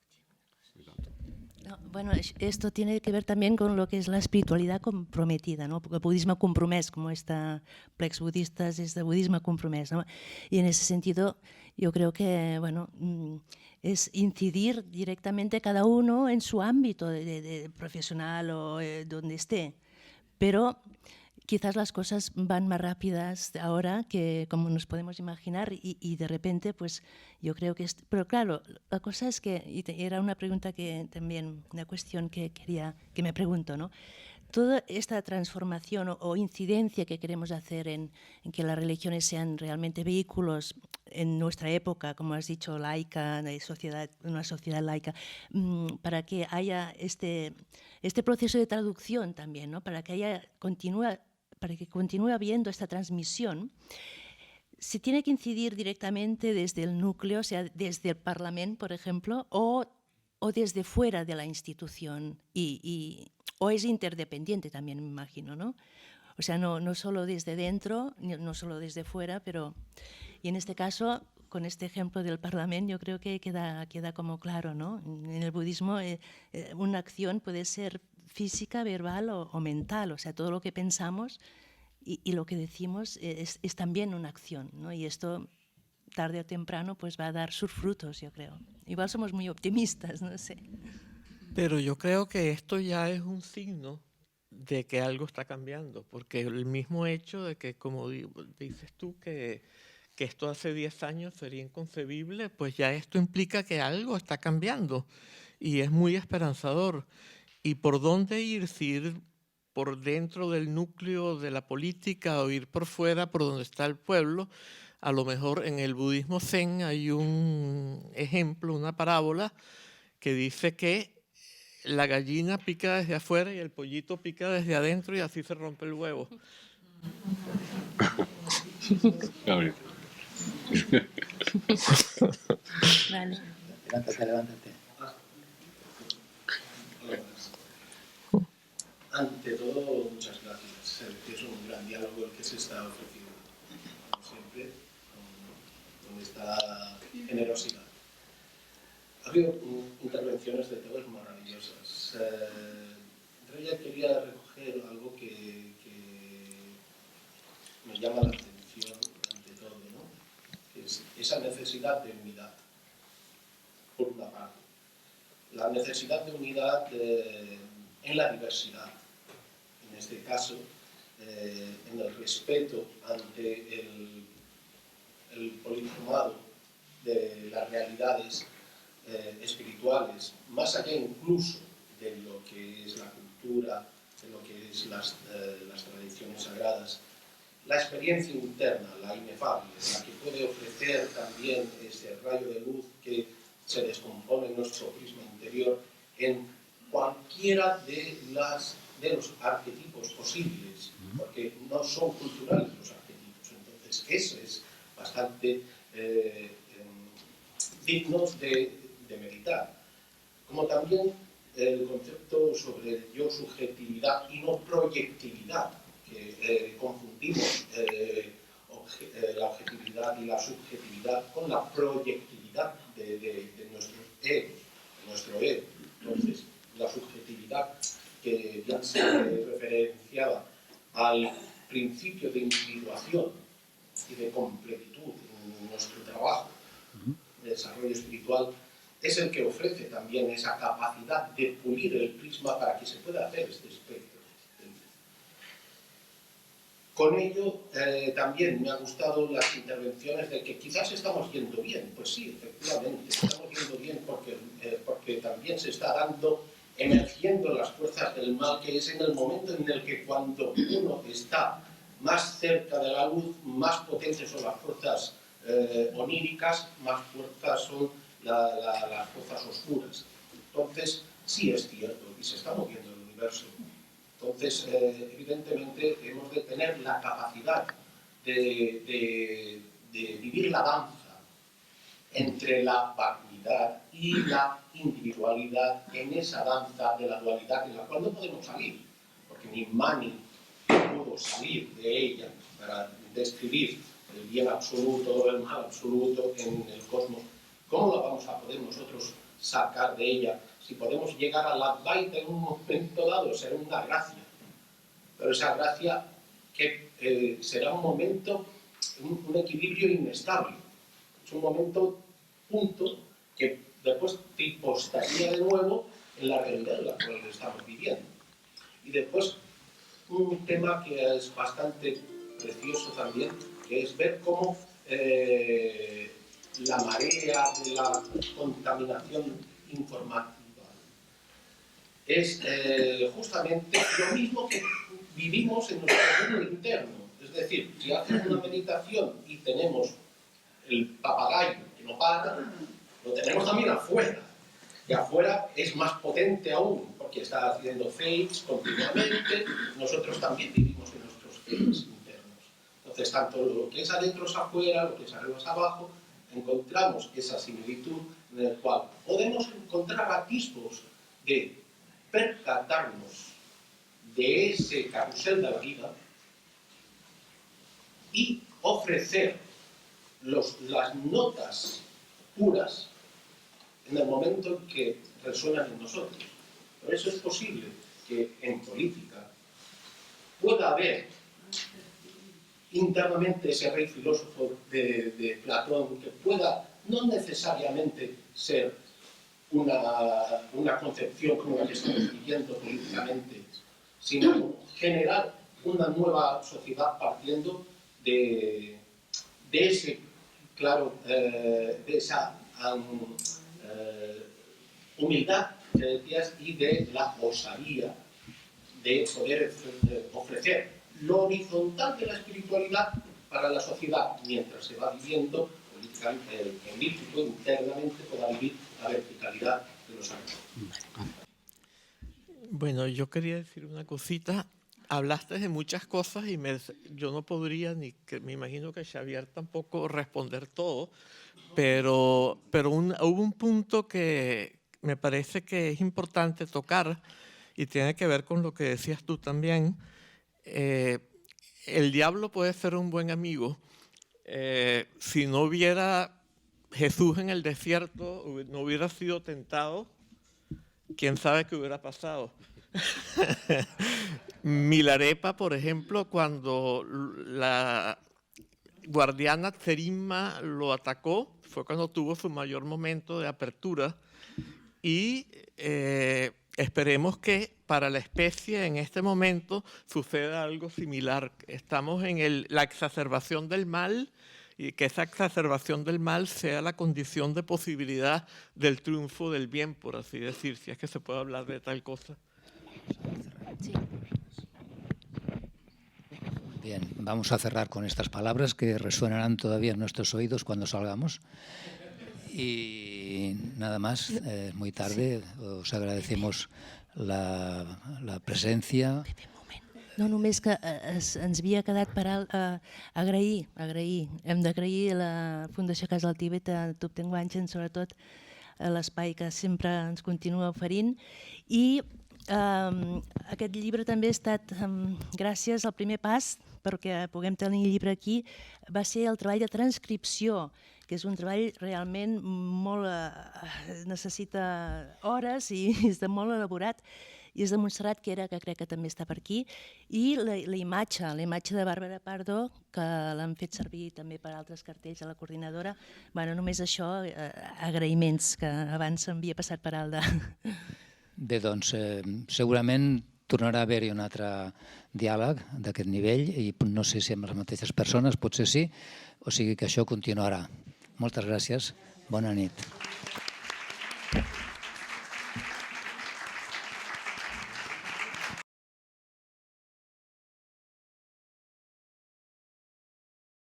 No, bueno, esto tiene que ver también con lo que es la espiritualidad comprometida, ¿no? Porque el budismo compromès, como esta Plex Budistas es de budismo compromès, ¿no? Y en ese sentido yo creo que, bueno, es incidir directamente cada uno en su ámbito de profesional o donde esté, pero quizás las cosas van más rápidas ahora que como nos podemos imaginar y de repente, pues yo creo que... Pero claro, la cosa es que, y era una pregunta que también, una cuestión que me pregunto, ¿no? Toda esta transformación o incidencia que queremos hacer en que las religiones sean realmente vehículos en nuestra época, como has dicho, laica, una sociedad laica, para que haya este proceso de traducción también, ¿no? Para que continúe habiendo esta transmisión, se tiene que incidir directamente desde el núcleo, o sea, desde el Parlamento, por ejemplo, o desde fuera de la institución, o es interdependiente también, me imagino, ¿no? O sea, no solo desde dentro, no solo desde fuera, pero... Y en este caso, con este ejemplo del Parlamento, yo creo que queda como claro, ¿no? En el budismo una acción puede ser física, verbal o mental, o sea, todo lo que pensamos y lo que decimos es también una acción, ¿no? Y esto, tarde o temprano, pues va a dar sus frutos, yo creo. Igual somos muy optimistas, no sé. Pero yo creo que esto ya es un signo de que algo está cambiando, porque el mismo hecho de que, como dices tú, que esto hace 10 años sería inconcebible, pues ya esto implica que algo está cambiando y es muy esperanzador. ¿Y por dónde ir? Si ir por dentro del núcleo de la política o ir por fuera, por donde está el pueblo. A lo mejor en el budismo zen hay un ejemplo, una parábola, que dice que la gallina pica desde afuera y el pollito pica desde adentro y así se rompe el huevo. Gabriel. Vale. Levántate. Ante todo, muchas gracias. Es un gran diálogo el que se está ofreciendo, como siempre, con esta generosidad. Ha habido intervenciones de todos maravillosas. Entre ellas quería recoger algo que me llama la atención ante todo, ¿no? Que es esa necesidad de unidad, por una parte. La necesidad de unidad en la diversidad, en este caso, en el respeto ante el policromado de las realidades espirituales, más allá incluso de lo que es la cultura, de lo que es las tradiciones sagradas, la experiencia interna, la inefable, la que puede ofrecer también ese rayo de luz que se descompone en nuestro prisma interior en cualquiera de los arquetipos posibles, porque no son culturales los arquetipos. Entonces, eso es bastante digno de meditar. Como también el concepto sobre el yo subjetividad y no proyectividad, que confundimos la objetividad y la subjetividad con la proyectividad de nuestro ego. Entonces, la subjetividad que ya se referenciaba al principio de individuación y de completitud en nuestro trabajo de desarrollo espiritual, es el que ofrece también esa capacidad de pulir el prisma para que se pueda hacer este espectro. Con ello, también me han gustado las intervenciones de que quizás estamos yendo bien. Pues sí, efectivamente, estamos yendo bien porque también se está emergiendo las fuerzas del mal, que es en el momento en el que cuando uno está más cerca de la luz, más potentes son las fuerzas oníricas, más fuerzas son las fuerzas oscuras. Entonces, sí es cierto, y se está moviendo el universo. Entonces, evidentemente, hemos de tener la capacidad de vivir la danza entre la vacuidad y la individualidad, en esa danza de la dualidad en la cual no podemos salir, porque ni Mani pudo salir de ella para describir el bien absoluto o el mal absoluto en el cosmos. ¿Cómo la vamos a poder nosotros sacar de ella? Si podemos llegar a la Advaita en un momento dado, será una gracia, pero esa gracia que será un momento, un equilibrio inestable. Es un momento, punto, que después te hipostaría de nuevo en la realidad en la cual estamos viviendo. Y después, un tema que es bastante precioso también, que es ver cómo la marea de la contaminación informativa es justamente lo mismo que vivimos en nuestro mundo interno. Es decir, si hacemos una meditación y tenemos el papagayo que no para, lo tenemos también afuera. Y afuera es más potente aún, porque está haciendo fakes continuamente. Nosotros también vivimos en nuestros fakes internos. Entonces, tanto lo que es adentro es afuera, lo que es arriba es abajo, encontramos esa similitud en la cual podemos encontrar atisbos de percatarnos de ese carrusel de la vida y ofrecer las notas puras en el momento en que resuenan en nosotros. Por eso es posible que en política pueda haber internamente ese rey filósofo de Platón, que pueda no necesariamente ser una concepción como la que estamos viviendo políticamente, sino generar una nueva sociedad partiendo de ese, claro, de esa humildad que decías y de la osadía de poder ofrecer lo horizontal de la espiritualidad para la sociedad mientras se va viviendo políticamente, el político internamente pueda vivir la verticalidad de los años. Bueno, yo quería decir una cosita. Hablaste de muchas cosas y yo no podría, ni que me imagino que Xavier tampoco, responder todo, pero hubo un punto que me parece que es importante tocar y tiene que ver con lo que decías tú también. El diablo puede ser un buen amigo. Si no hubiera Jesús en el desierto, no hubiera sido tentado, quién sabe qué hubiera pasado. Milarepa, por ejemplo, cuando la guardiana Tserimma lo atacó, fue cuando tuvo su mayor momento de apertura y esperemos que para la especie en este momento suceda algo similar. Estamos en la exacerbación del mal y que esa exacerbación del mal sea la condición de posibilidad del triunfo del bien, por así decir, si es que se puede hablar de tal cosa. Sí. Bien, vamos a cerrar con estas palabras que resuenarán todavía en nuestros oídos cuando salgamos. Y nada más, muy tarde, os agradecemos la presència. No, només que ens havia quedat per alt agrair. Hem d'agrair a la Fundació Casa del Tibet, a Thupten Wanchen, sobretot l'espai que sempre ens continua oferint. I aquest llibre també ha estat, gràcies al primer pas, perquè puguem tenir el llibre aquí, va ser el treball de transcripció, que és un treball realment molt... necessita hores i és de molt elaborat. I és de Montserrat, que crec que també està per aquí, i la imatge de Bàrbara Pardo, que l'han fet servir també per altres cartells a la coordinadora. Bueno, només això, agraïments, que abans s'havia passat per alt de... Bé, doncs, segurament tornarà a haver-hi un altre diàleg d'aquest nivell i no sé si amb les mateixes persones, potser sí, o sigui que això continuarà. Moltes gràcies, bona nit.